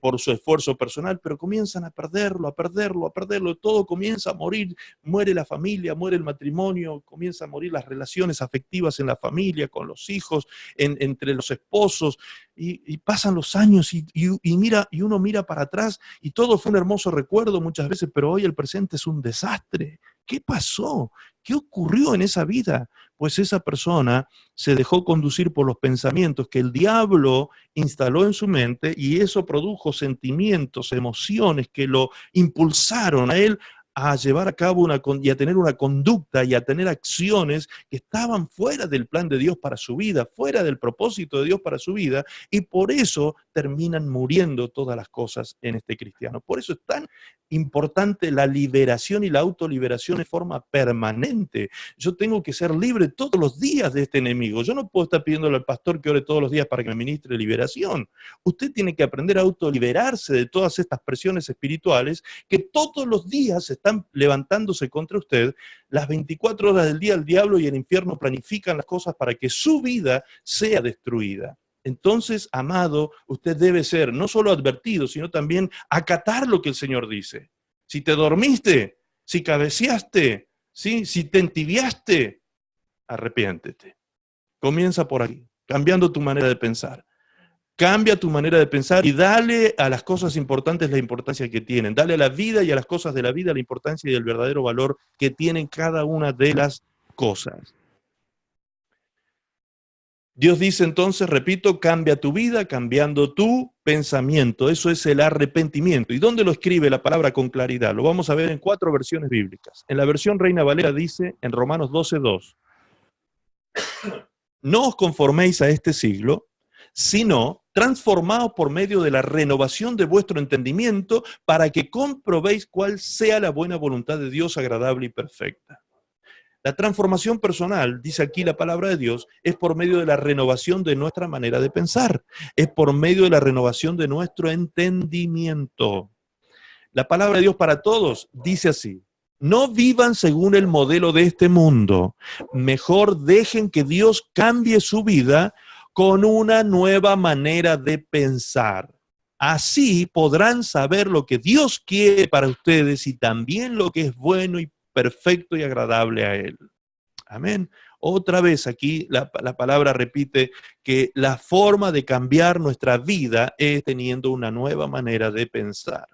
por su esfuerzo personal, pero comienzan a perderlo, todo comienza a morir, muere la familia, muere el matrimonio, comienzan a morir las relaciones afectivas en la familia, con los hijos, entre los esposos, y pasan los años y uno mira para atrás y todo fue un hermoso recuerdo muchas veces, pero hoy el presente es un desastre. ¿Qué pasó? ¿Qué ocurrió en esa vida? Pues esa persona se dejó conducir por los pensamientos que el diablo instaló en su mente y eso produjo sentimientos, emociones que lo impulsaron a él a llevar a cabo y a tener una conducta y a tener acciones que estaban fuera del plan de Dios para su vida, fuera del propósito de Dios para su vida, y por eso terminan muriendo todas las cosas en este cristiano. Por eso es tan importante la liberación y la autoliberación de forma permanente. Yo tengo que ser libre todos los días de este enemigo. Yo no puedo estar pidiéndole al pastor que ore todos los días para que me ministre liberación. Usted tiene que aprender a autoliberarse de todas estas presiones espirituales que todos los días están levantándose contra usted. Las 24 horas del día el diablo y el infierno planifican las cosas para que su vida sea destruida. Entonces, amado, usted debe ser no solo advertido, sino también acatar lo que el Señor dice. Si te dormiste, si cabeceaste, ¿sí? Si te entibiaste, arrepiéntete. Comienza por aquí, cambiando tu manera de pensar. Cambia tu manera de pensar y dale a las cosas importantes la importancia que tienen. Dale a la vida y a las cosas de la vida la importancia y el verdadero valor que tienen cada una de las cosas. Dios dice entonces, repito, cambia tu vida cambiando tu pensamiento. Eso es el arrepentimiento. ¿Y dónde lo escribe la palabra con claridad? Lo vamos a ver en 4 versiones bíblicas. En la versión Reina Valera dice en Romanos 12:2, no os conforméis a este siglo, sino transformaos por medio de la renovación de vuestro entendimiento para que comprobéis cuál sea la buena voluntad de Dios agradable y perfecta. La transformación personal, dice aquí la palabra de Dios, es por medio de la renovación de nuestra manera de pensar, es por medio de la renovación de nuestro entendimiento. La palabra de Dios para todos dice así: no vivan según el modelo de este mundo, mejor dejen que Dios cambie su vida con una nueva manera de pensar. Así podrán saber lo que Dios quiere para ustedes y también lo que es bueno y perfecto y agradable a Él. Amén. Otra vez aquí la palabra repite que la forma de cambiar nuestra vida es teniendo una nueva manera de pensar.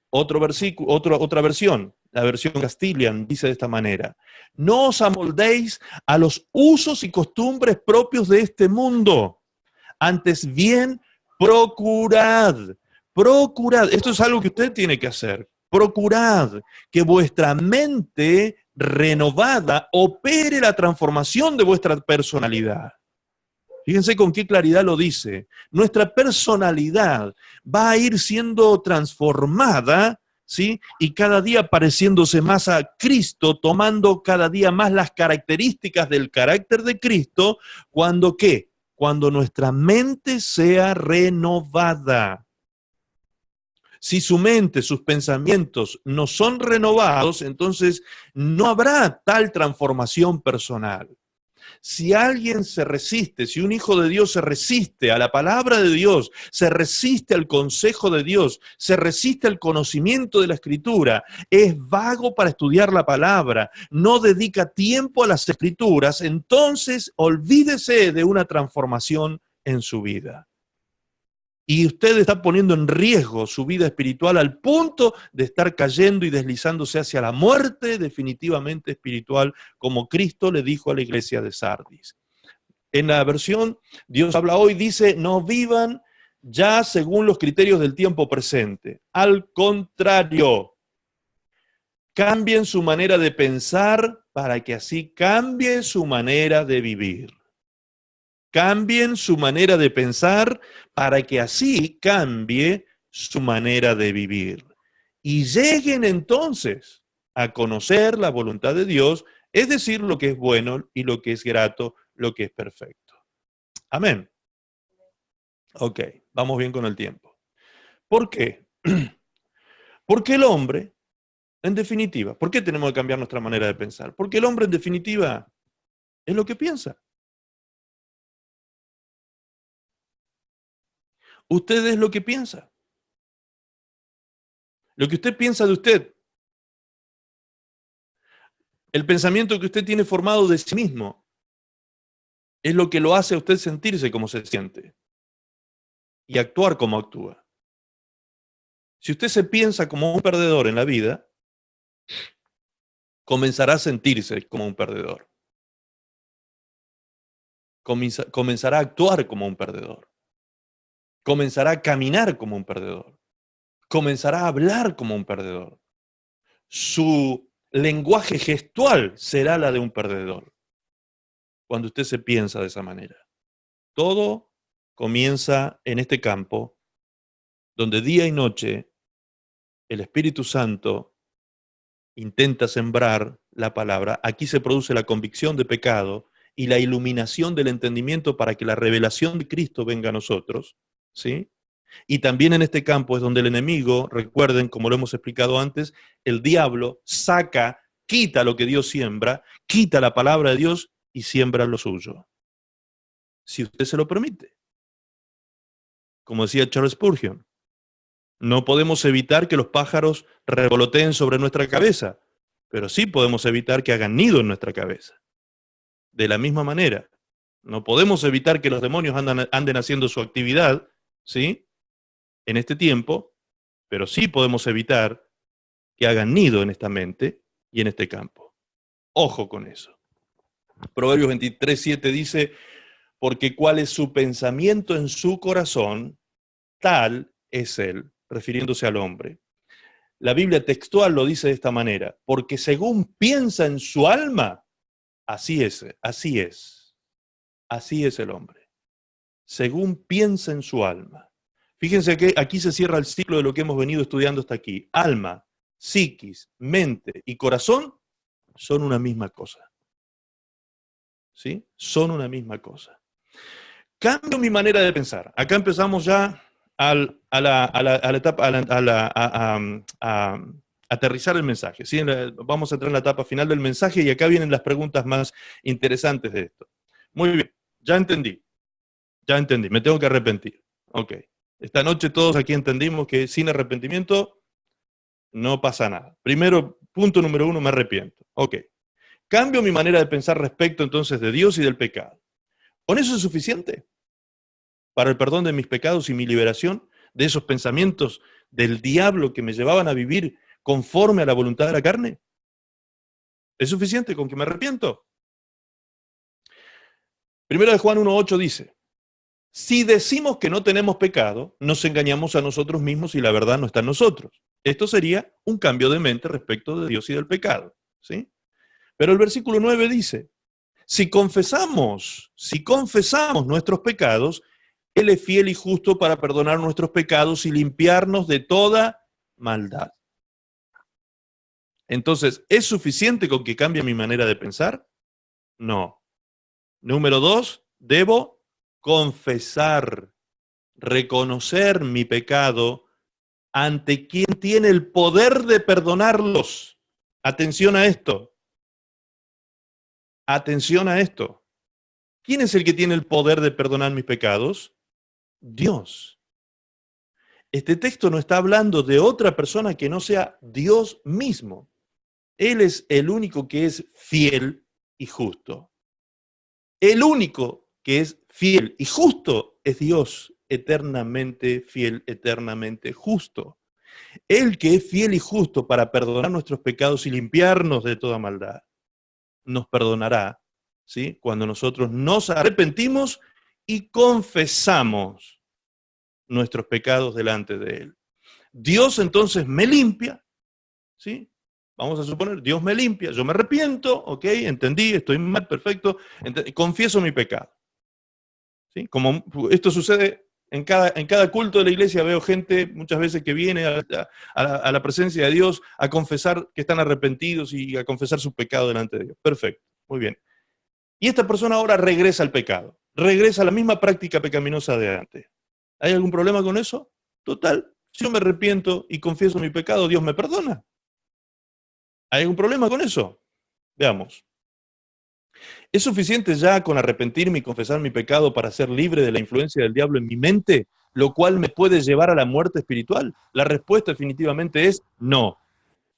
Otro versículo, otra versión, la versión Castilian, dice de esta manera: no os amoldéis a los usos y costumbres propios de este mundo, antes bien procurad, esto es algo que usted tiene que hacer, procurad que vuestra mente renovada opere la transformación de vuestra personalidad. Fíjense con qué claridad lo dice. Nuestra personalidad va a ir siendo transformada, ¿sí? Y cada día pareciéndose más a Cristo, tomando cada día más las características del carácter de Cristo, ¿cuándo qué? Cuando nuestra mente sea renovada. Si su mente, sus pensamientos no son renovados, entonces no habrá tal transformación personal. Si alguien se resiste, si un hijo de Dios se resiste a la palabra de Dios, se resiste al consejo de Dios, se resiste al conocimiento de la Escritura, es vago para estudiar la palabra, no dedica tiempo a las Escrituras, entonces olvídese de una transformación en su vida. Y usted está poniendo en riesgo su vida espiritual al punto de estar cayendo y deslizándose hacia la muerte definitivamente espiritual, como Cristo le dijo a la iglesia de Sardis. En la versión Dios habla hoy, dice: no vivan ya según los criterios del tiempo presente. Al contrario, cambien su manera de pensar para que así cambie su manera de vivir. Cambien su manera de pensar para que así cambie su manera de vivir. Y lleguen entonces a conocer la voluntad de Dios, es decir, lo que es bueno y lo que es grato, lo que es perfecto. Amén. Ok, vamos bien con el tiempo. ¿Por qué? Porque el hombre, en definitiva, ¿por qué tenemos que cambiar nuestra manera de pensar? Porque el hombre, en definitiva, es lo que piensa. Usted es lo que piensa. Lo que usted piensa de usted. El pensamiento que usted tiene formado de sí mismo es lo que lo hace a usted sentirse como se siente y actuar como actúa. Si usted se piensa como un perdedor en la vida, comenzará a sentirse como un perdedor. Comenzará a actuar como un perdedor. Comenzará a caminar como un perdedor. Comenzará a hablar como un perdedor. su lenguaje gestual será la de un perdedor. Cuando usted se piensa de esa manera. Todo comienza en este campo, donde día y noche el Espíritu Santo intenta sembrar la palabra. Aquí se produce la convicción de pecado y la iluminación del entendimiento para que la revelación de Cristo venga a nosotros, ¿sí? Y también en este campo es donde el enemigo, recuerden, como lo hemos explicado antes, el diablo saca, quita lo que Dios siembra, quita la palabra de Dios y siembra lo suyo. Si usted se lo permite. Como decía Charles Spurgeon, no podemos evitar que los pájaros revoloteen sobre nuestra cabeza, pero sí podemos evitar que hagan nido en nuestra cabeza. De la misma manera, no podemos evitar que los demonios anden haciendo su actividad, ¿sí?, en este tiempo, pero sí podemos evitar que hagan nido en esta mente y en este campo. Ojo con eso. Proverbios 23:7 dice, porque cuál es su pensamiento en su corazón, tal es él, refiriéndose al hombre. La Biblia textual lo dice de esta manera, porque según piensa en su alma, así es el hombre. Según piensa en su alma. Fíjense que aquí se cierra el ciclo de lo que hemos venido estudiando hasta aquí. Alma, psiquis, mente y corazón son una misma cosa. ¿Sí? Son una misma cosa. Cambio mi manera de pensar. Acá empezamos ya a aterrizar el mensaje. ¿Sí? Vamos a entrar en la etapa final del mensaje y acá vienen las preguntas más interesantes de esto. Muy bien, ya entendí, me tengo que arrepentir. Ok, esta noche todos aquí entendimos que sin arrepentimiento no pasa nada. Primero, punto número 1, me arrepiento. Ok, cambio mi manera de pensar respecto entonces de Dios y del pecado. ¿Con eso es suficiente para el perdón de mis pecados y mi liberación de esos pensamientos del diablo que me llevaban a vivir conforme a la voluntad de la carne? ¿Es suficiente con que me arrepiento? Primero de Juan 1:8 dice, si decimos que no tenemos pecado, nos engañamos a nosotros mismos y la verdad no está en nosotros. Esto sería un cambio de mente respecto de Dios y del pecado, ¿sí? Pero el versículo 9 dice, si confesamos nuestros pecados, Él es fiel y justo para perdonar nuestros pecados y limpiarnos de toda maldad. Entonces, ¿es suficiente con que cambie mi manera de pensar? No. Número 2, debo confesar, reconocer mi pecado ante quien tiene el poder de perdonarlos. Atención a esto. Atención a esto. ¿Quién es el que tiene el poder de perdonar mis pecados? Dios. Este texto no está hablando de otra persona que no sea Dios mismo. Él es el único que es fiel y justo. El único que es fiel y justo es Dios, eternamente fiel, eternamente justo. Él que es fiel y justo para perdonar nuestros pecados y limpiarnos de toda maldad, nos perdonará, ¿sí?, cuando nosotros nos arrepentimos y confesamos nuestros pecados delante de Él. Dios entonces me limpia, ¿sí? Vamos a suponer, Dios me limpia, yo me arrepiento, ok, entendí, estoy mal, perfecto, confieso mi pecado. ¿Sí? Como esto sucede en cada culto de la iglesia, veo gente muchas veces que viene a la presencia de Dios a confesar que están arrepentidos y a confesar su pecado delante de Dios. Perfecto, muy bien. Y esta persona ahora regresa al pecado, regresa a la misma práctica pecaminosa de antes. ¿Hay algún problema con eso? Total, si yo me arrepiento y confieso mi pecado, Dios me perdona. ¿Hay algún problema con eso? Veamos. ¿Es suficiente ya con arrepentirme y confesar mi pecado para ser libre de la influencia del diablo en mi mente, lo cual me puede llevar a la muerte espiritual? La respuesta definitivamente es no.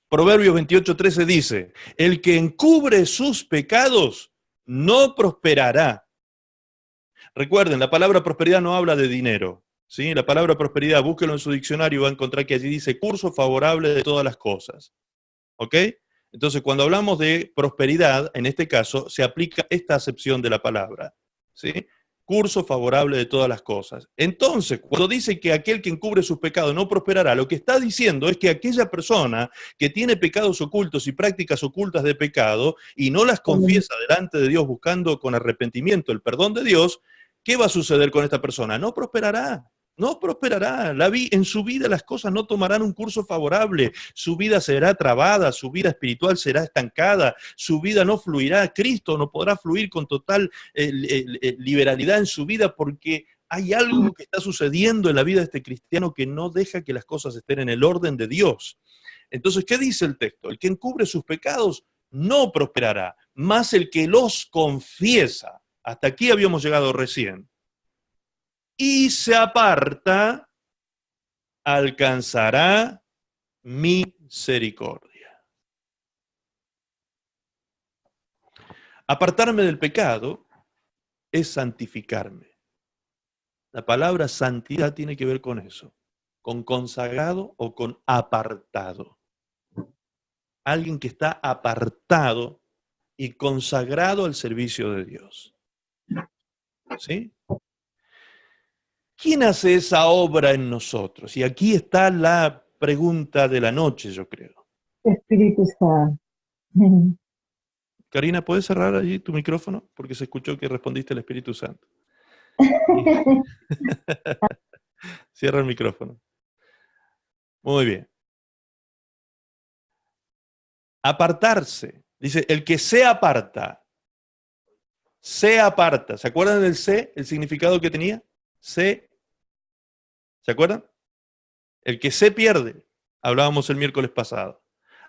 Proverbios 28:13 dice, el que encubre sus pecados no prosperará. Recuerden, la palabra prosperidad no habla de dinero, ¿sí? La palabra prosperidad, búsquelo en su diccionario y va a encontrar que allí dice curso favorable de todas las cosas. ¿Ok? Entonces, cuando hablamos de prosperidad, en este caso, se aplica esta acepción de la palabra, ¿sí? curso favorable de todas las cosas. Entonces, cuando dice que aquel que encubre sus pecados no prosperará, lo que está diciendo es que aquella persona que tiene pecados ocultos y prácticas ocultas de pecado y no las confiesa delante de Dios buscando con arrepentimiento el perdón de Dios, ¿qué va a suceder con esta persona? No prosperará. No prosperará. En su vida las cosas no tomarán un curso favorable. Su vida será trabada, su vida espiritual será estancada, su vida no fluirá. Cristo no podrá fluir con total liberalidad en su vida porque hay algo que está sucediendo en la vida de este cristiano que no deja que las cosas estén en el orden de Dios. Entonces, ¿qué dice el texto? El que encubre sus pecados no prosperará, más el que los confiesa. Hasta aquí habíamos llegado recién. Y se aparta, alcanzará misericordia. Apartarme del pecado es santificarme. La palabra santidad tiene que ver con eso, con consagrado o con apartado. Alguien que está apartado y consagrado al servicio de Dios. ¿Sí? ¿Quién hace esa obra en nosotros? Y aquí está la pregunta de la noche, yo creo. Espíritu Santo. Karina, ¿puedes cerrar allí tu micrófono? Porque se escuchó que respondiste al Espíritu Santo. Cierra el micrófono. Muy bien. Apartarse. Dice, el que se aparta. Se aparta. ¿Se acuerdan del se? El significado que tenía. ¿Se acuerdan? El que se pierde. Hablábamos el miércoles pasado.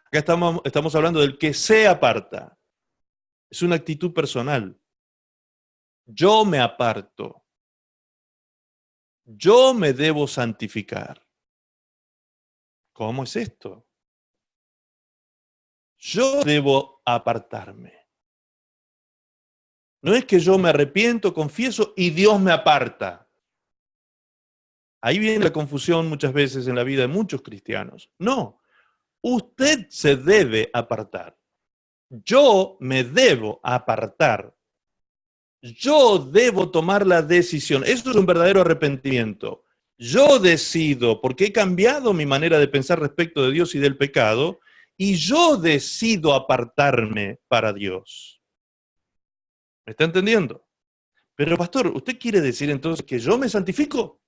Acá estamos hablando del que se aparta. Es una actitud personal. Yo me aparto. Yo me debo santificar. ¿Cómo es esto? Yo debo apartarme. No es que yo me arrepiento, confieso y Dios me aparta. Ahí viene la confusión muchas veces en la vida de muchos cristianos. No, usted se debe apartar. Yo me debo apartar. Yo debo tomar la decisión. Eso es un verdadero arrepentimiento. Yo decido, porque he cambiado mi manera de pensar respecto de Dios y del pecado, y yo decido apartarme para Dios. ¿Me está entendiendo? Pero pastor, ¿usted quiere decir entonces que yo me santifico?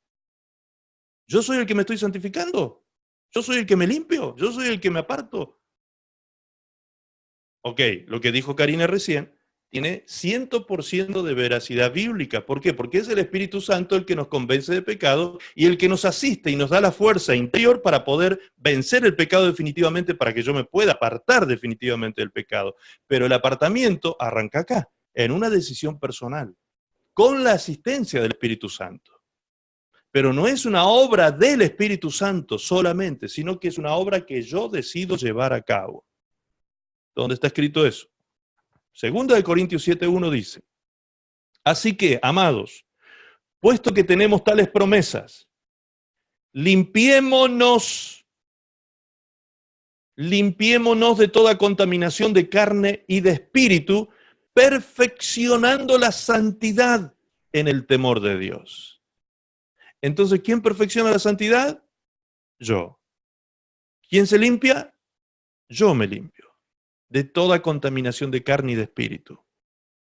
¿Yo soy el que me estoy santificando? ¿Yo soy el que me limpio? ¿Yo soy el que me aparto? Ok, lo que dijo Karina recién tiene 100% de veracidad bíblica. ¿Por qué? Porque es el Espíritu Santo el que nos convence de pecado y el que nos asiste y nos da la fuerza interior para poder vencer el pecado definitivamente, para que yo me pueda apartar definitivamente del pecado. Pero el apartamiento arranca acá, en una decisión personal, con la asistencia del Espíritu Santo. Pero no es una obra del Espíritu Santo solamente, sino que es una obra que yo decido llevar a cabo. ¿Dónde está escrito eso? Segunda de Corintios 7:1 dice, así que, amados, puesto que tenemos tales promesas, limpiémonos de toda contaminación de carne y de espíritu, perfeccionando la santidad en el temor de Dios. Entonces, ¿quién perfecciona la santidad? Yo. ¿Quién se limpia? Yo me limpio de toda contaminación de carne y de espíritu.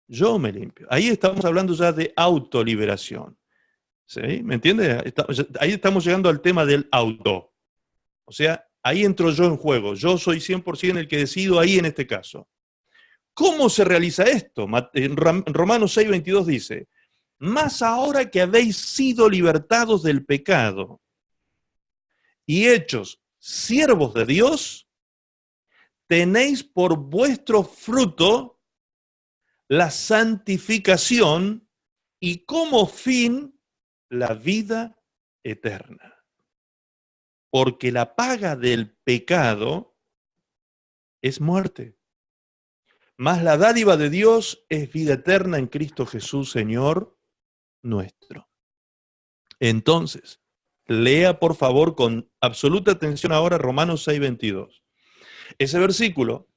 Yo me limpio. Ahí estamos hablando ya de autoliberación. ¿Sí? ¿Me entiende? Ahí estamos llegando al tema del auto. O sea, ahí entro yo en juego. Yo soy 100% el que decido ahí en este caso. ¿Cómo se realiza esto? En Romanos 6:22 dice, mas ahora que habéis sido libertados del pecado y hechos siervos de Dios, tenéis por vuestro fruto la santificación y como fin la vida eterna. Porque la paga del pecado es muerte, mas la dádiva de Dios es vida eterna en Cristo Jesús, Señor nuestro. Entonces, lea por favor con absoluta atención ahora Romanos 6:22. Ese versículo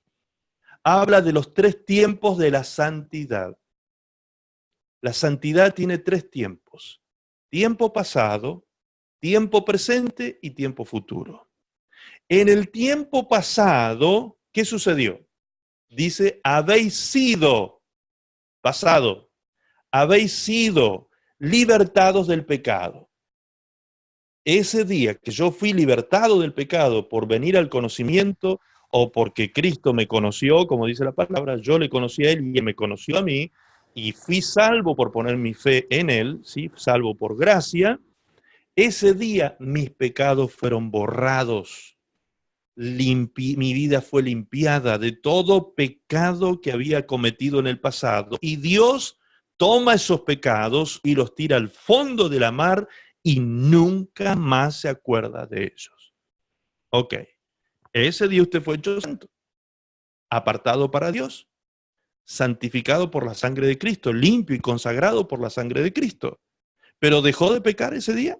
habla de los 3 tiempos de la santidad. La santidad tiene 3 tiempos: tiempo pasado, tiempo presente y tiempo futuro. En el tiempo pasado, ¿qué sucedió? Dice, habéis sido, pasado, habéis sido libertados del pecado. Ese día que yo fui libertado del pecado por venir al conocimiento o porque Cristo me conoció, como dice la palabra, yo le conocí a Él y Él me conoció a mí, y fui salvo por poner mi fe en Él, ¿sí? Salvo por gracia, ese día mis pecados fueron borrados. Mi vida fue limpiada de todo pecado que había cometido en el pasado. Y Dios toma esos pecados y los tira al fondo de la mar y nunca más se acuerda de ellos. Ok, ese día usted fue hecho santo, apartado para Dios, santificado por la sangre de Cristo, limpio y consagrado por la sangre de Cristo. ¿Pero dejó de pecar ese día?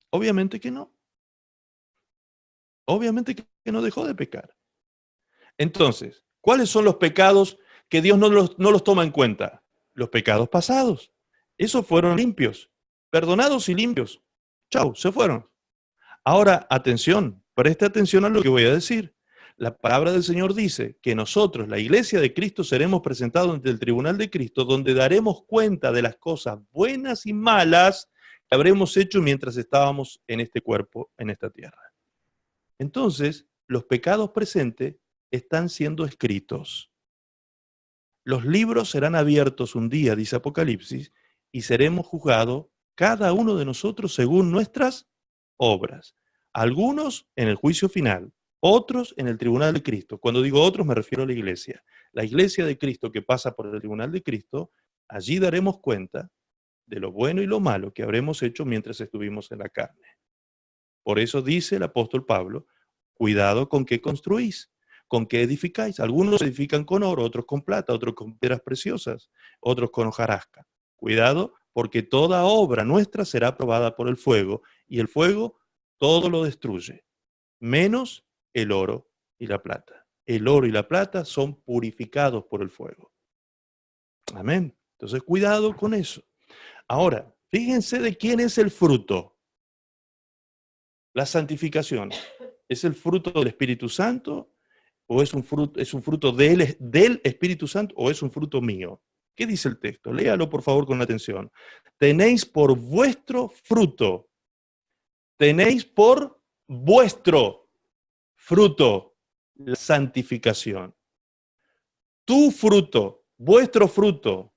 Obviamente que no. Obviamente que no dejó de pecar. Entonces, ¿cuáles son los pecados que Dios no los toma en cuenta? Los pecados pasados. Esos fueron limpios, perdonados y limpios. Chau, se fueron. Ahora, atención, preste atención a lo que voy a decir. La palabra del Señor dice que nosotros, la iglesia de Cristo, seremos presentados ante el tribunal de Cristo, donde daremos cuenta de las cosas buenas y malas que habremos hecho mientras estábamos en este cuerpo, en esta tierra. Entonces, los pecados presentes están siendo escritos. Los libros serán abiertos un día, dice Apocalipsis, y seremos juzgados cada uno de nosotros según nuestras obras. Algunos en el juicio final, otros en el tribunal de Cristo. Cuando digo otros me refiero a la iglesia. La iglesia de Cristo que pasa por el tribunal de Cristo, allí daremos cuenta de lo bueno y lo malo que habremos hecho mientras estuvimos en la carne. Por eso dice el apóstol Pablo, cuidado con qué construís, con qué edificáis. Algunos edifican con oro, otros con plata, otros con piedras preciosas, otros con hojarasca. Cuidado, porque toda obra nuestra será probada por el fuego, y el fuego todo lo destruye, menos el oro y la plata. El oro y la plata son purificados por el fuego. Amén. Entonces, cuidado con eso. Ahora, fíjense de quién es el fruto. La santificación. ¿Es el fruto del Espíritu Santo? ¿O es un fruto del Espíritu Santo? ¿O es un fruto mío? ¿Qué dice el texto? Léalo por favor con atención. Tenéis por vuestro fruto. Tenéis por vuestro fruto la santificación. Tu fruto, vuestro fruto,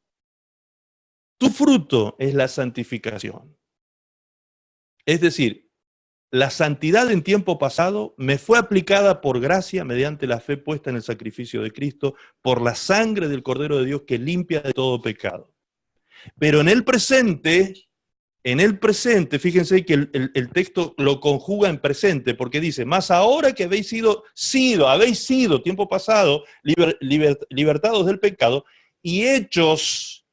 tu fruto es la santificación. Es decir, la santidad en tiempo pasado me fue aplicada por gracia mediante la fe puesta en el sacrificio de Cristo, por la sangre del Cordero de Dios que limpia de todo pecado. Pero en el presente, fíjense que el texto lo conjuga en presente, porque dice, más ahora que habéis sido, tiempo pasado, libertados del pecado, y hechos,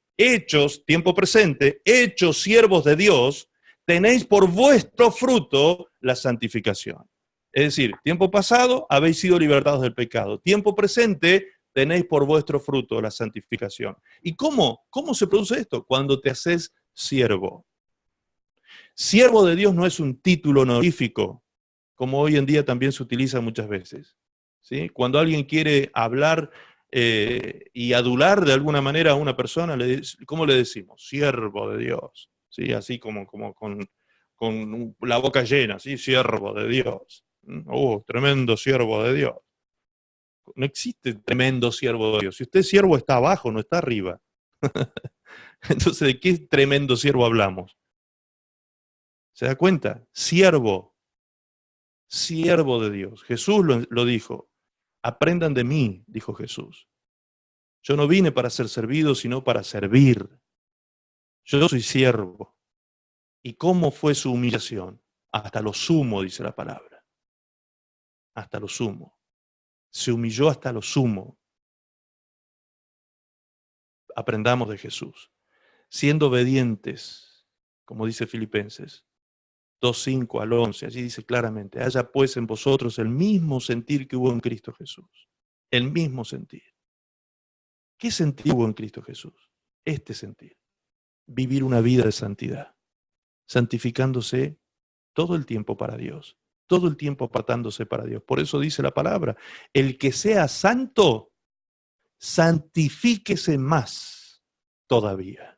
tiempo presente, hechos siervos de Dios, tenéis por vuestro fruto la santificación. Es decir, tiempo pasado, habéis sido libertados del pecado. Tiempo presente, tenéis por vuestro fruto la santificación. ¿Y cómo se produce esto? Cuando te haces siervo. Siervo de Dios no es un título honorífico, como hoy en día también se utiliza muchas veces. ¿Sí? Cuando alguien quiere hablar y adular de alguna manera a una persona, ¿cómo le decimos? Siervo de Dios. ¿Sí? Así como con la boca llena, ¿sí? Siervo de Dios. Tremendo siervo de Dios. No existe tremendo siervo de Dios. Si usted es siervo, está abajo, no está arriba. Entonces, ¿de qué tremendo siervo hablamos? ¿Se da cuenta? Siervo de Dios. Jesús lo dijo. Aprendan de mí, dijo Jesús. Yo no vine para ser servido, sino para servir. Yo soy siervo. ¿Y cómo fue su humillación? Hasta lo sumo, dice la palabra. Hasta lo sumo. Se humilló hasta lo sumo. Aprendamos de Jesús. Siendo obedientes, como dice Filipenses 2:5 al 11, allí dice claramente, haya pues en vosotros el mismo sentir que hubo en Cristo Jesús. El mismo sentir. ¿Qué sentir hubo en Cristo Jesús? Este sentir. Vivir una vida de santidad, santificándose todo el tiempo para Dios, todo el tiempo apartándose para Dios. Por eso dice la palabra, el que sea santo, santifíquese más todavía.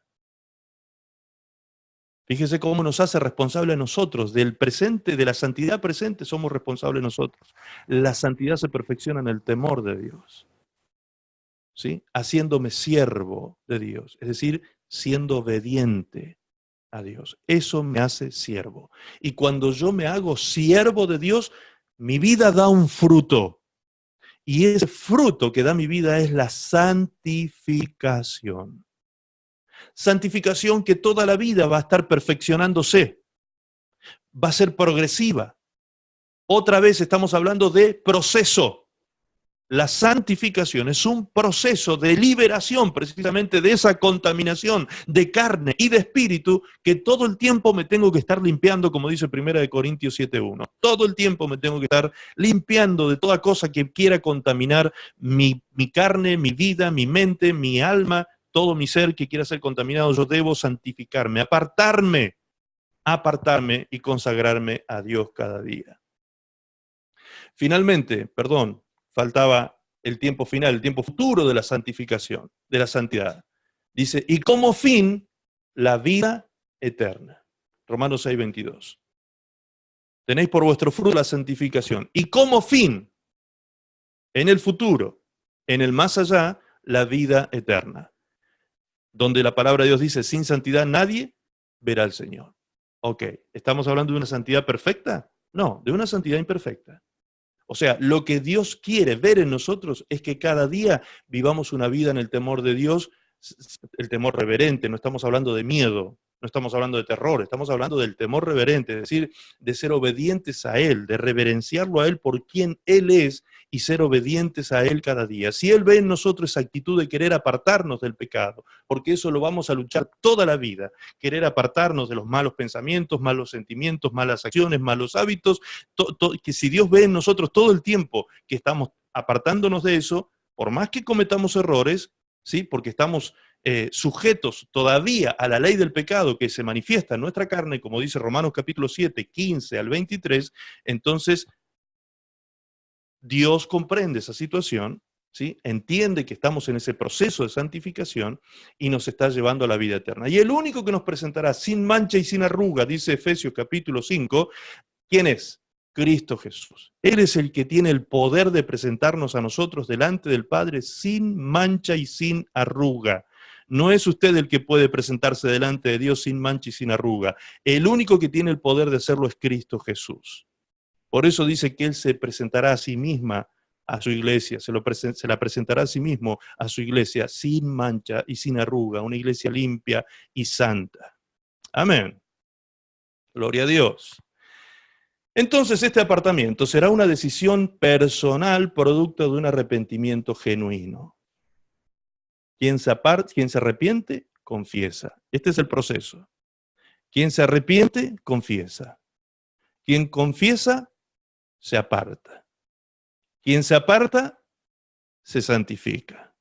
Fíjese cómo nos hace responsable a nosotros. Del presente, de la santidad presente, somos responsables nosotros. La santidad se perfecciona en el temor de Dios, ¿sí? Haciéndome siervo de Dios, es decir, siendo obediente a Dios. Eso me hace siervo. Y cuando yo me hago siervo de Dios, mi vida da un fruto. Y ese fruto que da mi vida es la santificación. Santificación que toda la vida va a estar perfeccionándose, va a ser progresiva. Otra vez estamos hablando de proceso. La santificación es un proceso de liberación precisamente de esa contaminación de carne y de espíritu que todo el tiempo me tengo que estar limpiando, como dice 1 Corintios 7:1. Todo el tiempo me tengo que estar limpiando de toda cosa que quiera contaminar mi carne, mi vida, mi mente, mi alma, todo mi ser que quiera ser contaminado. Yo debo santificarme, apartarme y consagrarme a Dios cada día. Finalmente, faltaba el tiempo final, el tiempo futuro de la santificación, de la santidad. Dice, y como fin, la vida eterna. Romanos 6:22. Tenéis por vuestro fruto la santificación. Y como fin, en el futuro, en el más allá, la vida eterna. Donde la palabra de Dios dice, sin santidad nadie verá al Señor. Ok, ¿estamos hablando de una santidad perfecta? No, de una santidad imperfecta. O sea, lo que Dios quiere ver en nosotros es que cada día vivamos una vida en el temor de Dios, el temor reverente. No estamos hablando de miedo, no estamos hablando de terror, estamos hablando del temor reverente, es decir, de ser obedientes a Él, de reverenciarlo a Él por quien Él es y ser obedientes a Él cada día. Si Él ve en nosotros esa actitud de querer apartarnos del pecado, porque eso lo vamos a luchar toda la vida, querer apartarnos de los malos pensamientos, malos sentimientos, malas acciones, malos hábitos, que si Dios ve en nosotros todo el tiempo que estamos apartándonos de eso, por más que cometamos errores, ¿sí? Porque estamos sujetos todavía a la ley del pecado que se manifiesta en nuestra carne, como dice Romanos capítulo 7, 15 al 23, entonces Dios comprende esa situación, ¿sí? Entiende que estamos en ese proceso de santificación y nos está llevando a la vida eterna. Y el único que nos presentará sin mancha y sin arruga, dice Efesios capítulo 5, ¿quién es? Cristo Jesús. Él es el que tiene el poder de presentarnos a nosotros delante del Padre sin mancha y sin arruga. No es usted el que puede presentarse delante de Dios sin mancha y sin arruga. El único que tiene el poder de hacerlo es Cristo Jesús. Por eso dice que Él se presentará a sí misma a su iglesia, se la presentará a sí mismo a su iglesia sin mancha y sin arruga, una iglesia limpia y santa. Amén. Gloria a Dios. Entonces este apartamiento será una decisión personal producto de un arrepentimiento genuino. Quien se arrepiente, confiesa. Este es el proceso. Quien se arrepiente, confiesa. Quien confiesa, se aparta. Quien se aparta, se santifica.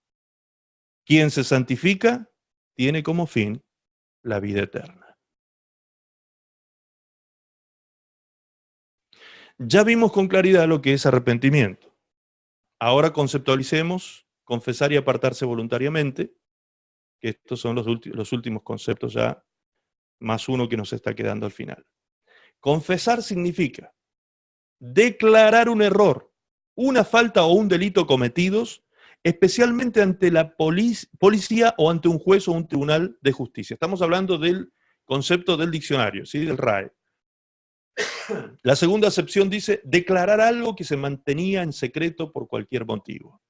Quien se santifica, tiene como fin la vida eterna. Ya vimos con claridad lo que es arrepentimiento. Ahora conceptualicemos confesar y apartarse voluntariamente, que estos son los últimos conceptos ya, más uno que nos está quedando al final. Confesar significa declarar un error, una falta o un delito cometidos, especialmente ante la policía o ante un juez o un tribunal de justicia. Estamos hablando del concepto del diccionario, ¿sí? Del RAE. La segunda acepción dice declarar algo que se mantenía en secreto por cualquier motivo.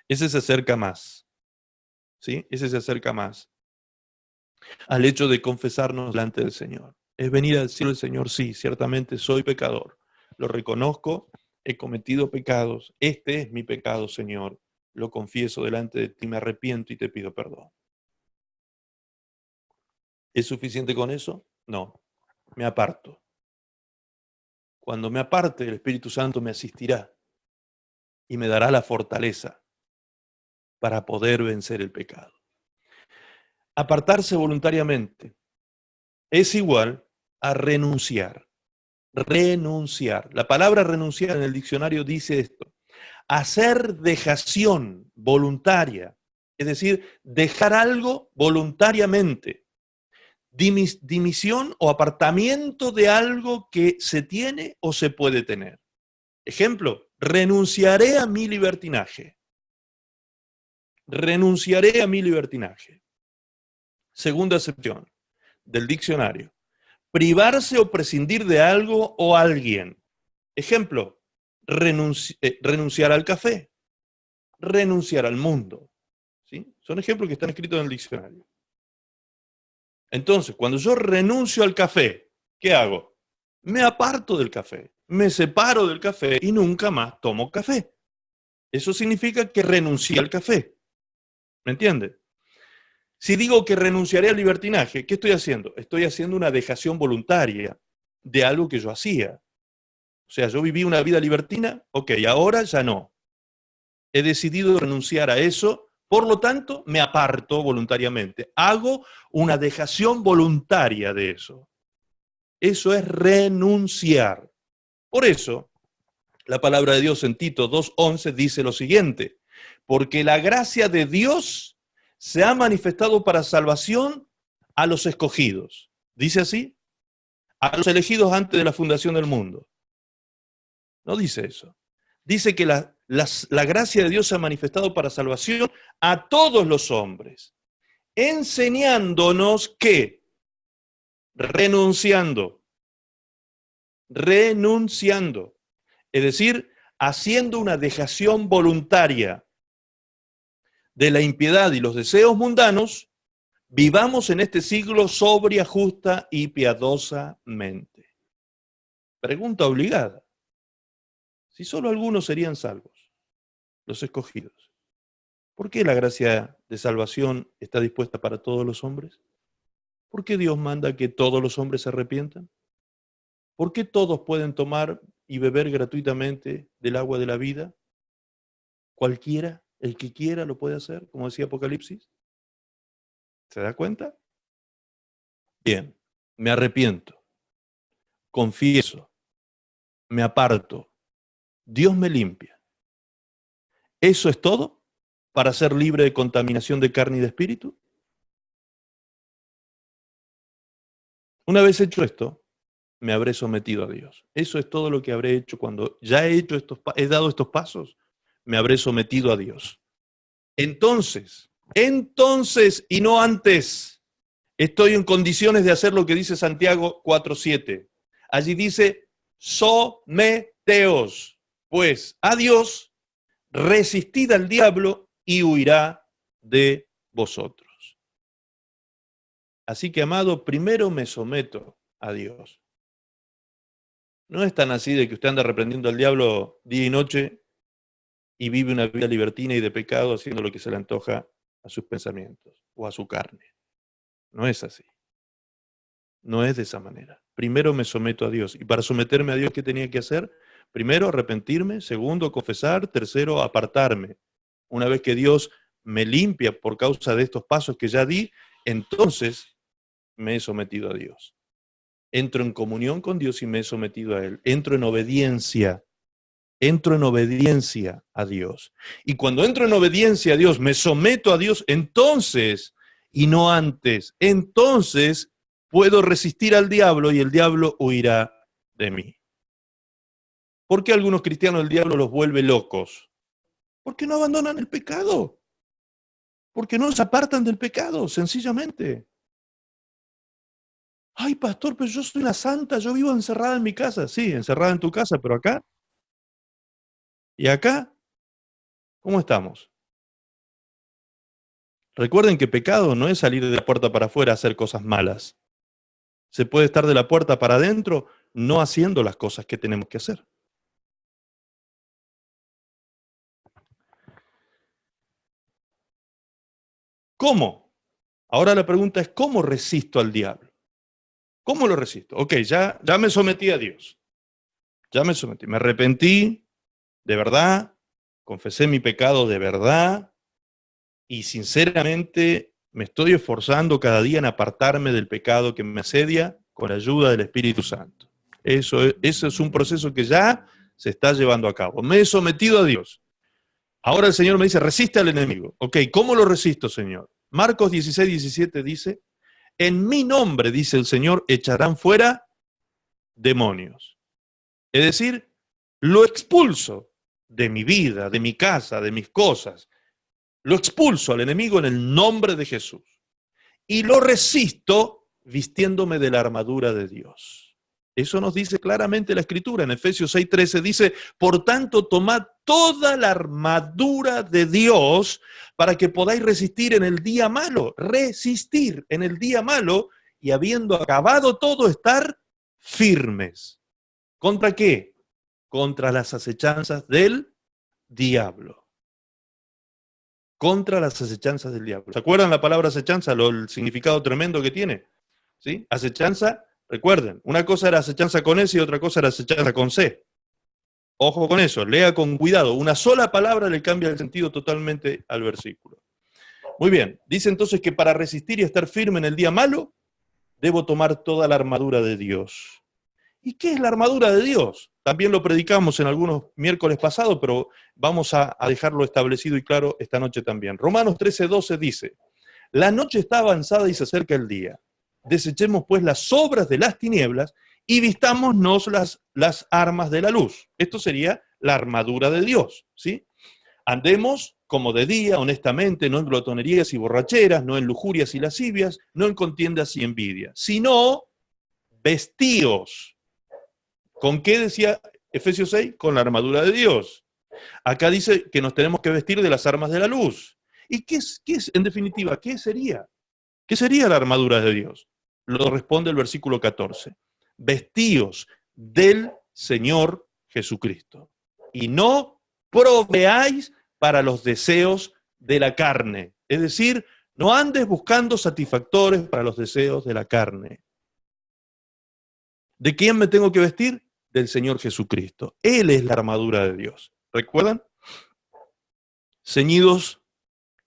Ese se acerca más, ¿sí? Ese se acerca más al hecho de confesarnos delante del Señor. Es venir a decirle al Señor, sí, ciertamente soy pecador, lo reconozco, he cometido pecados, este es mi pecado, Señor, lo confieso delante de ti, me arrepiento y te pido perdón. ¿Es suficiente con eso? No, me aparto. Cuando me aparte, el Espíritu Santo me asistirá y me dará la fortaleza para poder vencer el pecado. Apartarse voluntariamente es igual a renunciar. Renunciar. La palabra renunciar en el diccionario dice esto: hacer dejación voluntaria, es decir, dejar algo voluntariamente. Dimisión o apartamiento de algo que se tiene o se puede tener. Ejemplo, renunciaré a mi libertinaje. Renunciaré a mi libertinaje. Segunda acepción del diccionario: privarse o prescindir de algo o alguien. Ejemplo, renunciar al café, renunciar al mundo. ¿Sí? Son ejemplos que están escritos en el diccionario. Entonces, cuando yo renuncio al café, ¿qué hago? Me aparto del café, me separo del café y nunca más tomo café. Eso significa que renuncié al café. ¿Me entiende? Si digo que renunciaré al libertinaje, ¿qué estoy haciendo? Estoy haciendo una dejación voluntaria de algo que yo hacía. O sea, yo viví una vida libertina, ok, ahora ya no. He decidido renunciar a eso, por lo tanto, me aparto voluntariamente. Hago una dejación voluntaria de eso. Eso es renunciar. Por eso, la palabra de Dios en Tito 2:11 dice lo siguiente: porque la gracia de Dios se ha manifestado para salvación a los escogidos. ¿Dice así? A los elegidos antes de la fundación del mundo. No dice eso. Dice que la gracia de Dios se ha manifestado para salvación a todos los hombres, enseñándonos que, renunciando, es decir, haciendo una dejación voluntaria de la impiedad y los deseos mundanos, vivamos en este siglo sobria, justa y piadosamente. Pregunta obligada. Si solo algunos serían salvos, los escogidos, ¿por qué la gracia de salvación está dispuesta para todos los hombres? ¿Por qué Dios manda que todos los hombres se arrepientan? ¿Por qué todos pueden tomar y beber gratuitamente del agua de la vida? Cualquiera, el que quiera lo puede hacer, como decía Apocalipsis. ¿Se da cuenta? Bien, me arrepiento, confieso, me aparto, Dios me limpia. ¿Eso es todo para ser libre de contaminación de carne y de espíritu? Una vez hecho esto, me habré sometido a Dios. Eso es todo lo que habré hecho cuando ya he dado estos pasos, me habré sometido a Dios. Entonces, y no antes, estoy en condiciones de hacer lo que dice Santiago 4:7. Allí dice: someteos, pues, a Dios, resistid al diablo y huirá de vosotros. Así que, amado, primero me someto a Dios. No es tan así de que usted anda reprendiendo al diablo día y noche y vive una vida libertina y de pecado haciendo lo que se le antoja a sus pensamientos o a su carne. No es así. No es de esa manera. Primero me someto a Dios. Y para someterme a Dios, ¿qué tenía que hacer? Primero, arrepentirme. Segundo, confesar. Tercero, apartarme. Una vez que Dios me limpia por causa de estos pasos que ya di, entonces me he sometido a Dios. Entro en comunión con Dios y me he sometido a Él. Entro en obediencia a Dios. Y cuando entro en obediencia a Dios, me someto a Dios, entonces, y no antes, entonces puedo resistir al diablo y el diablo huirá de mí. ¿Por qué algunos cristianos el diablo los vuelve locos? Porque no abandonan el pecado. Porque no se apartan del pecado, sencillamente. Ay, pastor, pero yo soy una santa, yo vivo encerrada en mi casa. Sí, encerrada en tu casa, pero acá. ¿Y acá? ¿Cómo estamos? Recuerden que pecado no es salir de la puerta para afuera a hacer cosas malas. Se puede estar de la puerta para adentro no haciendo las cosas que tenemos que hacer. ¿Cómo? Ahora la pregunta es, ¿cómo resisto al diablo? ¿Cómo lo resisto? Ok, ya me sometí a Dios. Ya me sometí. Me arrepentí de verdad, confesé mi pecado de verdad, y sinceramente me estoy esforzando cada día en apartarme del pecado que me asedia con la ayuda del Espíritu Santo. Eso es un proceso que ya se está llevando a cabo. Me he sometido a Dios. Ahora el Señor me dice, resiste al enemigo. Ok, ¿cómo lo resisto, Señor? Marcos 16, 17 dice, en mi nombre, dice el Señor, echarán fuera demonios. Es decir, lo expulso de mi vida, de mi casa, de mis cosas. Lo expulso al enemigo en el nombre de Jesús. Y lo resisto vistiéndome de la armadura de Dios. Eso nos dice claramente la Escritura. En Efesios 6:13 dice, por tanto, tomad toda la armadura de Dios para que podáis resistir en el día malo. Resistir en el día malo y habiendo acabado todo, estar firmes. ¿Contra qué? Contra las acechanzas del diablo. Contra las acechanzas del diablo. ¿Se acuerdan la palabra acechanza? El significado tremendo que tiene. ¿Sí? Acechanza, recuerden, una cosa era acechanza con S y otra cosa era acechanza con C. Ojo con eso, lea con cuidado. Una sola palabra le cambia el sentido totalmente al versículo. Muy bien, dice entonces que para resistir y estar firme en el día malo, debo tomar toda la armadura de Dios. ¿Y qué es la armadura de Dios? También lo predicamos en algunos miércoles pasados, pero vamos a dejarlo establecido y claro esta noche también. Romanos 13:12 dice, la noche está avanzada y se acerca el día. Desechemos pues las obras de las tinieblas y vistámonos las armas de la luz. Esto sería la armadura de Dios, ¿sí? Andemos como de día, honestamente, no en glotonerías y borracheras, no en lujurias y lascivias, no en contiendas y envidias, sino vestíos. ¿Con qué decía Efesios 6? Con la armadura de Dios. Acá dice que nos tenemos que vestir de las armas de la luz. ¿Y qué es en definitiva, qué sería? ¿Qué sería la armadura de Dios? Lo responde el versículo 14. Vestíos del Señor Jesucristo. Y no proveáis para los deseos de la carne. Es decir, no andes buscando satisfactores para los deseos de la carne. ¿De quién me tengo que vestir? Del Señor Jesucristo. Él es la armadura de Dios. ¿Recuerdan? Ceñidos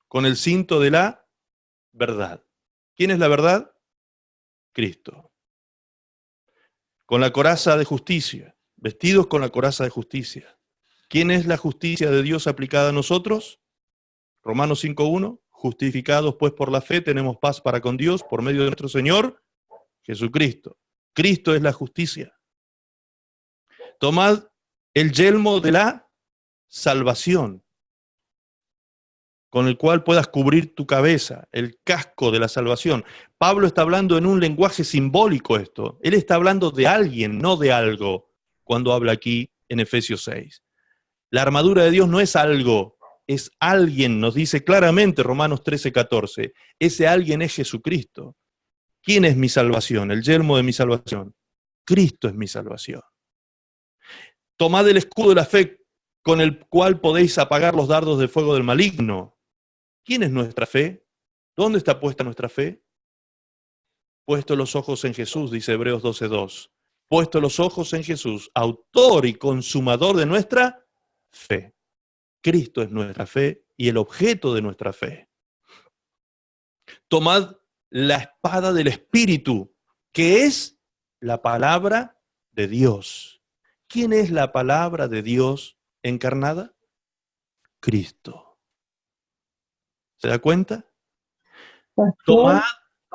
con el cinto de la verdad. ¿Quién es la verdad? Cristo. Con la coraza de justicia. Vestidos con la coraza de justicia. ¿Quién es la justicia de Dios aplicada a nosotros? Romanos 5:1. Justificados pues por la fe tenemos paz para con Dios por medio de nuestro Señor Jesucristo. Cristo es la justicia. Tomad el yelmo de la salvación, con el cual puedas cubrir tu cabeza, el casco de la salvación. Pablo está hablando en un lenguaje simbólico esto. Él está hablando de alguien, no de algo, cuando habla aquí en Efesios 6. La armadura de Dios no es algo, es alguien, nos dice claramente Romanos 13:14. Ese alguien es Jesucristo. ¿Quién es mi salvación? El yelmo de mi salvación. Cristo es mi salvación. Tomad el escudo de la fe con el cual podéis apagar los dardos de fuego del maligno. ¿Quién es nuestra fe? ¿Dónde está puesta nuestra fe? Puesto los ojos en Jesús, dice Hebreos 12:2. Puesto los ojos en Jesús, autor y consumador de nuestra fe. Cristo es nuestra fe y el objeto de nuestra fe. Tomad la espada del Espíritu, que es la palabra de Dios. ¿Quién es la palabra de Dios encarnada? Cristo. ¿Se da cuenta?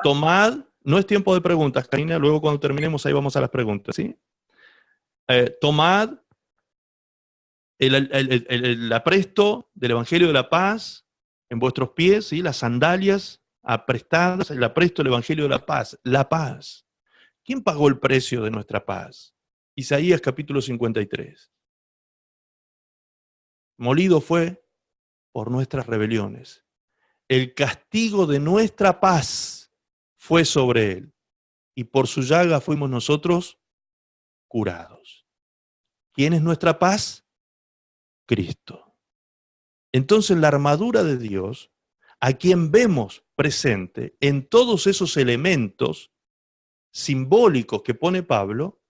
Tomad, no es tiempo de preguntas, Karina, luego cuando terminemos ahí vamos a las preguntas, ¿sí? Tomad el apresto del Evangelio de la Paz en vuestros pies, ¿sí? Las sandalias aprestadas, el apresto del Evangelio de la Paz. La paz. ¿Quién pagó el precio de nuestra paz? Isaías capítulo 53. Molido fue por nuestras rebeliones. El castigo de nuestra paz fue sobre él. Y por su llaga fuimos nosotros curados. ¿Quién es nuestra paz? Cristo. Entonces la armadura de Dios, a quien vemos presente en todos esos elementos simbólicos que pone Pablo,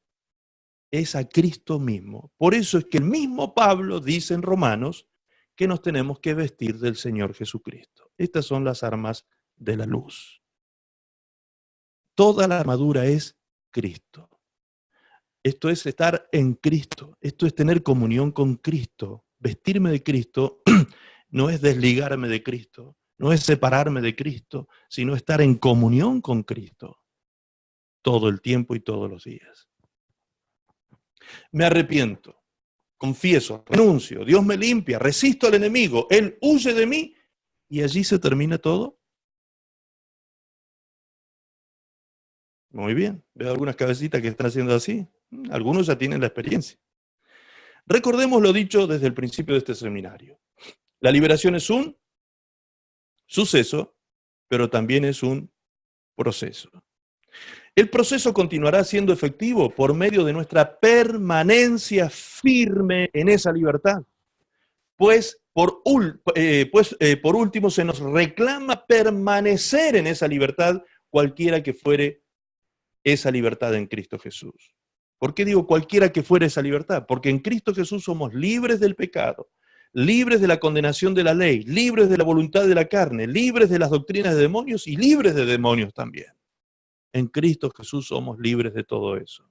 es a Cristo mismo. Por eso es que el mismo Pablo dice en Romanos que nos tenemos que vestir del Señor Jesucristo. Estas son las armas de la luz. Toda la armadura es Cristo. Esto es estar en Cristo. Esto es tener comunión con Cristo. Vestirme de Cristo no es desligarme de Cristo, no es separarme de Cristo, sino estar en comunión con Cristo todo el tiempo y todos los días. Me arrepiento, confieso, renuncio, Dios me limpia, resisto al enemigo, Él huye de mí y allí se termina todo. Muy bien, veo algunas cabecitas que están haciendo así. Algunos ya tienen la experiencia. Recordemos lo dicho desde el principio de este seminario. La liberación es un suceso, pero también es un proceso. El proceso continuará siendo efectivo por medio de nuestra permanencia firme en esa libertad. Pues por último se nos reclama permanecer en esa libertad, cualquiera que fuere esa libertad en Cristo Jesús. ¿Por qué digo cualquiera que fuere esa libertad? Porque en Cristo Jesús somos libres del pecado, libres de la condenación de la ley, libres de la voluntad de la carne, libres de las doctrinas de demonios y libres de demonios también. En Cristo Jesús somos libres de todo eso.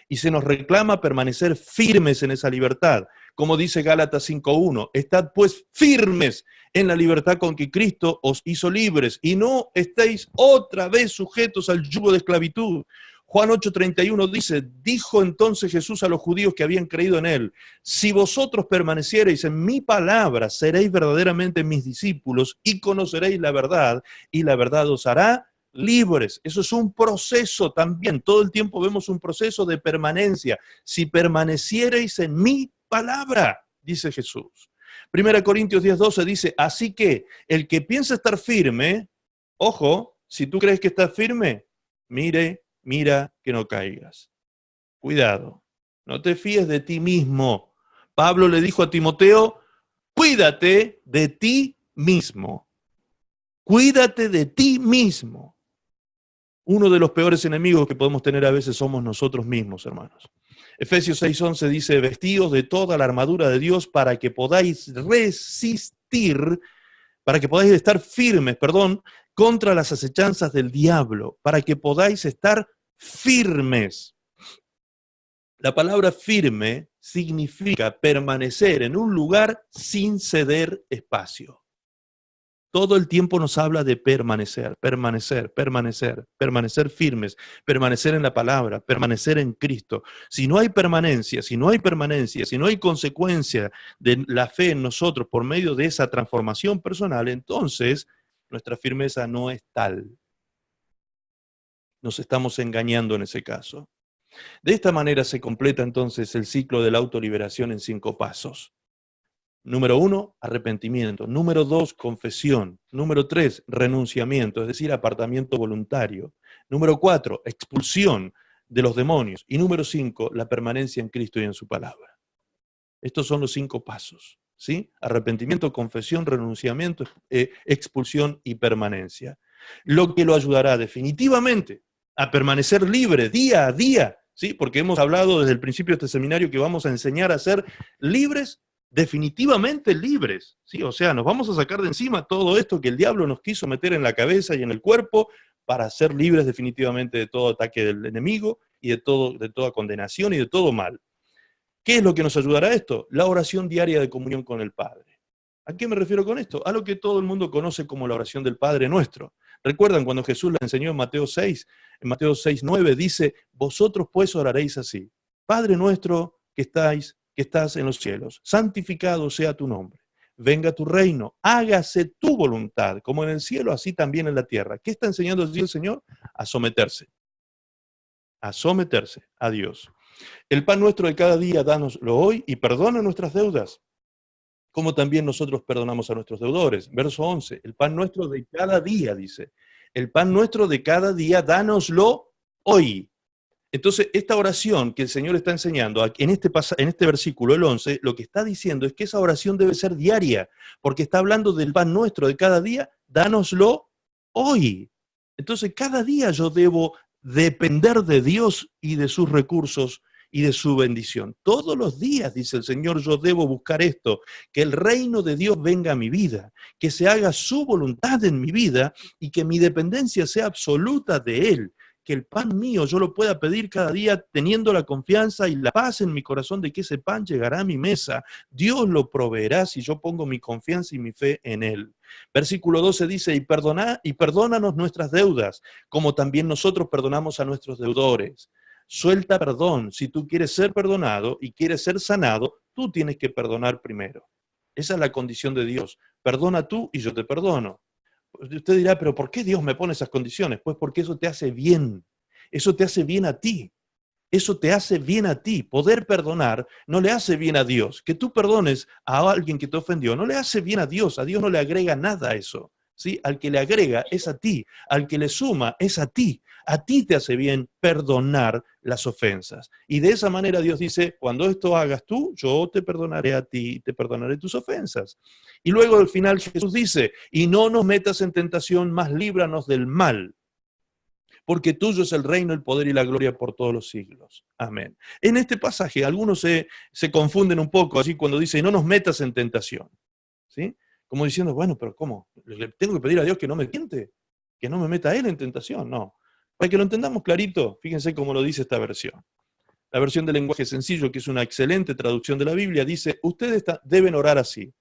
Y se nos reclama permanecer firmes en esa libertad. Como dice Gálatas 5:1, estad pues firmes en la libertad con que Cristo os hizo libres y no estéis otra vez sujetos al yugo de esclavitud. Juan 8:31 dice, dijo entonces Jesús a los judíos que habían creído en él, si vosotros permaneciereis en mi palabra, seréis verdaderamente mis discípulos y conoceréis la verdad, y la verdad os hará libres. Eso es un proceso también. Todo el tiempo vemos un proceso de permanencia. Si permaneciereis en mi palabra, dice Jesús. 1 Corintios 10:12 dice, así que el que piensa estar firme, ojo, si tú crees que estás firme, mira que no caigas. Cuidado, no te fíes de ti mismo. Pablo le dijo a Timoteo, cuídate de ti mismo. Cuídate de ti mismo. Uno de los peores enemigos que podemos tener a veces somos nosotros mismos, hermanos. Efesios 6:11 dice, vestíos de toda la armadura de Dios para que podáis resistir, para que podáis estar firmes, contra las acechanzas del diablo, para que podáis estar firmes. La palabra firme significa permanecer en un lugar sin ceder espacio. Todo el tiempo nos habla de permanecer firmes, permanecer en la palabra, permanecer en Cristo. Si no hay permanencia, si no hay consecuencia de la fe en nosotros por medio de esa transformación personal, entonces nuestra firmeza no es tal. Nos estamos engañando en ese caso. De esta manera se completa entonces el ciclo de la autoliberación en 5 pasos. Número 1, arrepentimiento. Número 2, confesión. Número 3, renunciamiento, es decir, apartamiento voluntario. Número 4, expulsión de los demonios. Y número 5, la permanencia en Cristo y en su palabra. Estos son los 5 pasos, ¿sí? Arrepentimiento, confesión, renunciamiento, expulsión y permanencia. Lo que lo ayudará definitivamente a permanecer libre día a día, ¿sí? Porque hemos hablado desde el principio de este seminario que vamos a enseñar a ser libres, definitivamente libres, ¿sí? O sea, nos vamos a sacar de encima todo esto que el diablo nos quiso meter en la cabeza y en el cuerpo para ser libres definitivamente de todo ataque del enemigo y de toda condenación y de todo mal. ¿Qué es lo que nos ayudará a esto? La oración diaria de comunión con el Padre. ¿A qué me refiero con esto? A lo que todo el mundo conoce como la oración del Padre Nuestro. ¿Recuerdan cuando Jesús la enseñó en Mateo 6? En Mateo 6:9 dice, vosotros pues oraréis así, Padre nuestro que estás en los cielos, santificado sea tu nombre, venga tu reino, hágase tu voluntad, como en el cielo, así también en la tierra. ¿Qué está enseñando allí el Señor? A someterse a Dios. El pan nuestro de cada día, dánoslo hoy y perdona nuestras deudas, como también nosotros perdonamos a nuestros deudores. Verso 11, el pan nuestro de cada día, dice, el pan nuestro de cada día, dánoslo hoy. Entonces, esta oración que el Señor está enseñando, en este versículo, el 11, lo que está diciendo es que esa oración debe ser diaria, porque está hablando del pan nuestro de cada día, dánoslo hoy. Entonces, cada día yo debo depender de Dios y de sus recursos y de su bendición. Todos los días, dice el Señor, yo debo buscar esto, que el reino de Dios venga a mi vida, que se haga su voluntad en mi vida y que mi dependencia sea absoluta de Él. Que el pan mío yo lo pueda pedir cada día teniendo la confianza y la paz en mi corazón de que ese pan llegará a mi mesa. Dios lo proveerá si yo pongo mi confianza y mi fe en Él. Versículo 12 dice, y perdónanos nuestras deudas, como también nosotros perdonamos a nuestros deudores. Suelta perdón. Si tú quieres ser perdonado y quieres ser sanado, tú tienes que perdonar primero. Esa es la condición de Dios. Perdona tú y yo te perdono. Usted dirá, pero ¿por qué Dios me pone esas condiciones? Pues porque eso te hace bien. Eso te hace bien a ti. Eso te hace bien a ti. Poder perdonar no le hace bien a Dios. Que tú perdones a alguien que te ofendió no le hace bien a Dios. A Dios no le agrega nada a eso. ¿Sí? Al que le agrega es a ti. Al que le suma es a ti. A ti te hace bien perdonar las ofensas. Y de esa manera Dios dice, cuando esto hagas tú, yo te perdonaré a ti, te perdonaré tus ofensas. Y luego al final Jesús dice, y no nos metas en tentación, mas líbranos del mal. Porque tuyo es el reino, el poder y la gloria por todos los siglos. Amén. En este pasaje algunos se confunden un poco, así cuando dice, no nos metas en tentación. ¿Sí? Como diciendo, bueno, pero ¿cómo? ¿Le tengo que pedir a Dios que no me tiente? ¿Que no me meta a Él en tentación? No. Para que lo entendamos clarito, fíjense cómo lo dice esta versión. La versión del lenguaje sencillo, que es una excelente traducción de la Biblia, dice, ustedes deben orar así.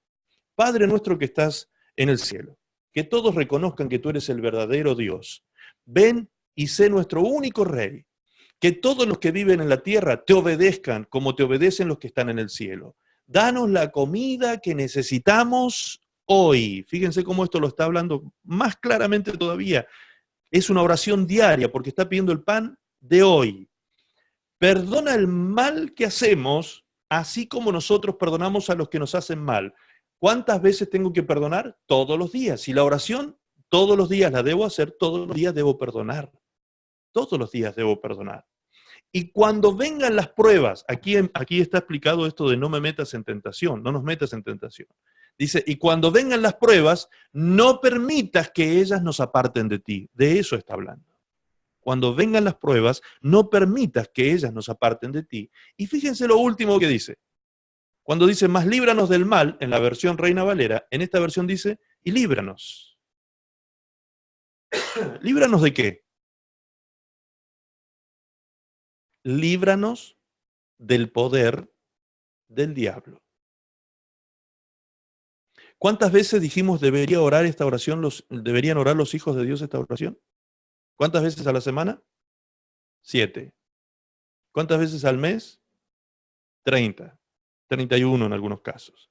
Padre nuestro que estás en el cielo, que todos reconozcan que tú eres el verdadero Dios. Ven y sé nuestro único Rey. Que todos los que viven en la tierra te obedezcan como te obedecen los que están en el cielo. Danos la comida que necesitamos hoy. Fíjense cómo esto lo está hablando más claramente todavía. Es una oración diaria porque está pidiendo el pan de hoy. Perdona el mal que hacemos, así como nosotros perdonamos a los que nos hacen mal. ¿Cuántas veces tengo que perdonar? Todos los días. Y la oración, todos los días la debo hacer, todos los días debo perdonar. Todos los días debo perdonar. Y cuando vengan las pruebas, aquí está explicado esto de no me metas en tentación, no nos metas en tentación. Dice, y cuando vengan las pruebas, no permitas que ellas nos aparten de ti. De eso está hablando. Cuando vengan las pruebas, no permitas que ellas nos aparten de ti. Y fíjense lo último que dice. Cuando dice, más líbranos del mal, en la versión Reina Valera, en esta versión dice, y líbranos. ¿Líbranos de qué? Líbranos del poder del diablo. ¿Cuántas veces dijimos deberían orar los hijos de Dios esta oración? ¿Cuántas veces a la semana? 7. ¿Cuántas veces al mes? 30. 31 en algunos casos.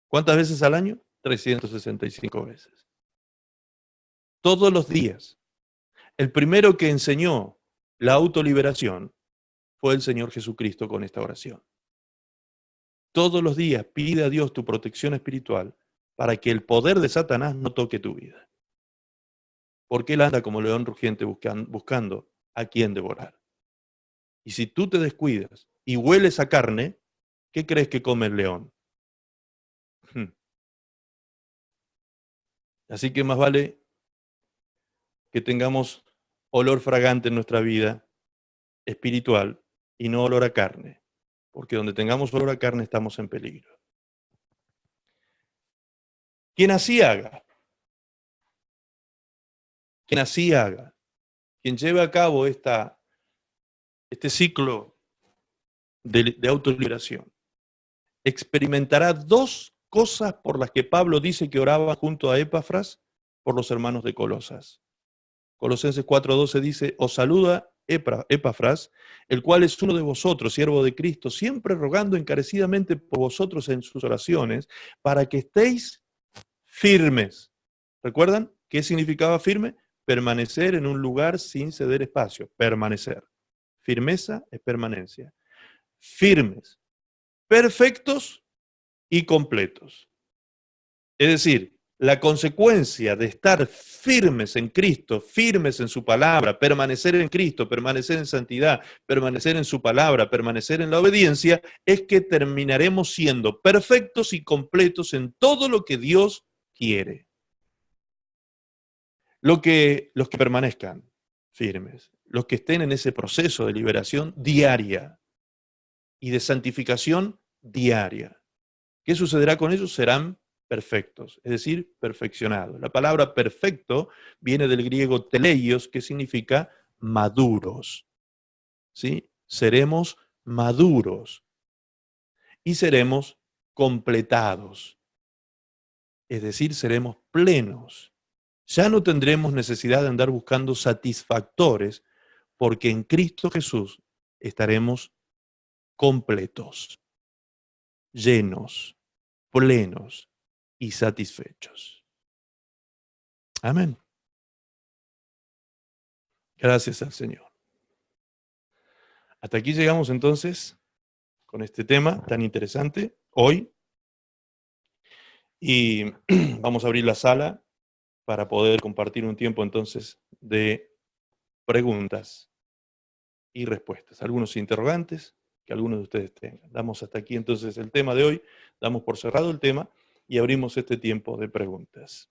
¿Cuántas veces al año? 365 veces. Todos los días. El primero que enseñó la autoliberación fue el Señor Jesucristo con esta oración. Todos los días pide a Dios tu protección espiritual para que el poder de Satanás no toque tu vida. Porque él anda como león rugiente buscando a quien devorar. Y si tú te descuidas y hueles a carne, ¿qué crees que come el león? Así que más vale que tengamos olor fragante en nuestra vida espiritual y no olor a carne. Porque donde tengamos olor a carne estamos en peligro. Quien así haga, quien lleve a cabo este ciclo de autoliberación, experimentará dos cosas por las que Pablo dice que oraba junto a Epafras por los hermanos de Colosas. Colosenses 4:12 dice, os saluda Epafras, el cual es uno de vosotros, siervo de Cristo, siempre rogando encarecidamente por vosotros en sus oraciones, para que estéis firmes. ¿Recuerdan qué significaba firme? Permanecer en un lugar sin ceder espacio, permanecer. Firmeza es permanencia. Firmes, perfectos y completos. Es decir, la consecuencia de estar firmes en Cristo, firmes en su palabra, permanecer en Cristo, permanecer en santidad, permanecer en su palabra, permanecer en la obediencia, es que terminaremos siendo perfectos y completos en todo lo que Dios quiere. Los que permanezcan firmes, los que estén en ese proceso de liberación diaria, y de santificación diaria. ¿Qué sucederá con ellos? Serán perfectos, es decir, perfeccionados. La palabra perfecto viene del griego teleios, que significa maduros. ¿Sí? Seremos maduros y seremos completados, es decir, seremos plenos. Ya no tendremos necesidad de andar buscando satisfactores, porque en Cristo Jesús estaremos completos, llenos, plenos y satisfechos. Amén. Gracias al Señor. Hasta aquí llegamos entonces con este tema tan interesante hoy. Y vamos a abrir la sala para poder compartir un tiempo entonces de preguntas y respuestas. Algunos interrogantes que algunos de ustedes tengan. Damos hasta aquí entonces el tema de hoy, damos por cerrado el tema y abrimos este tiempo de preguntas.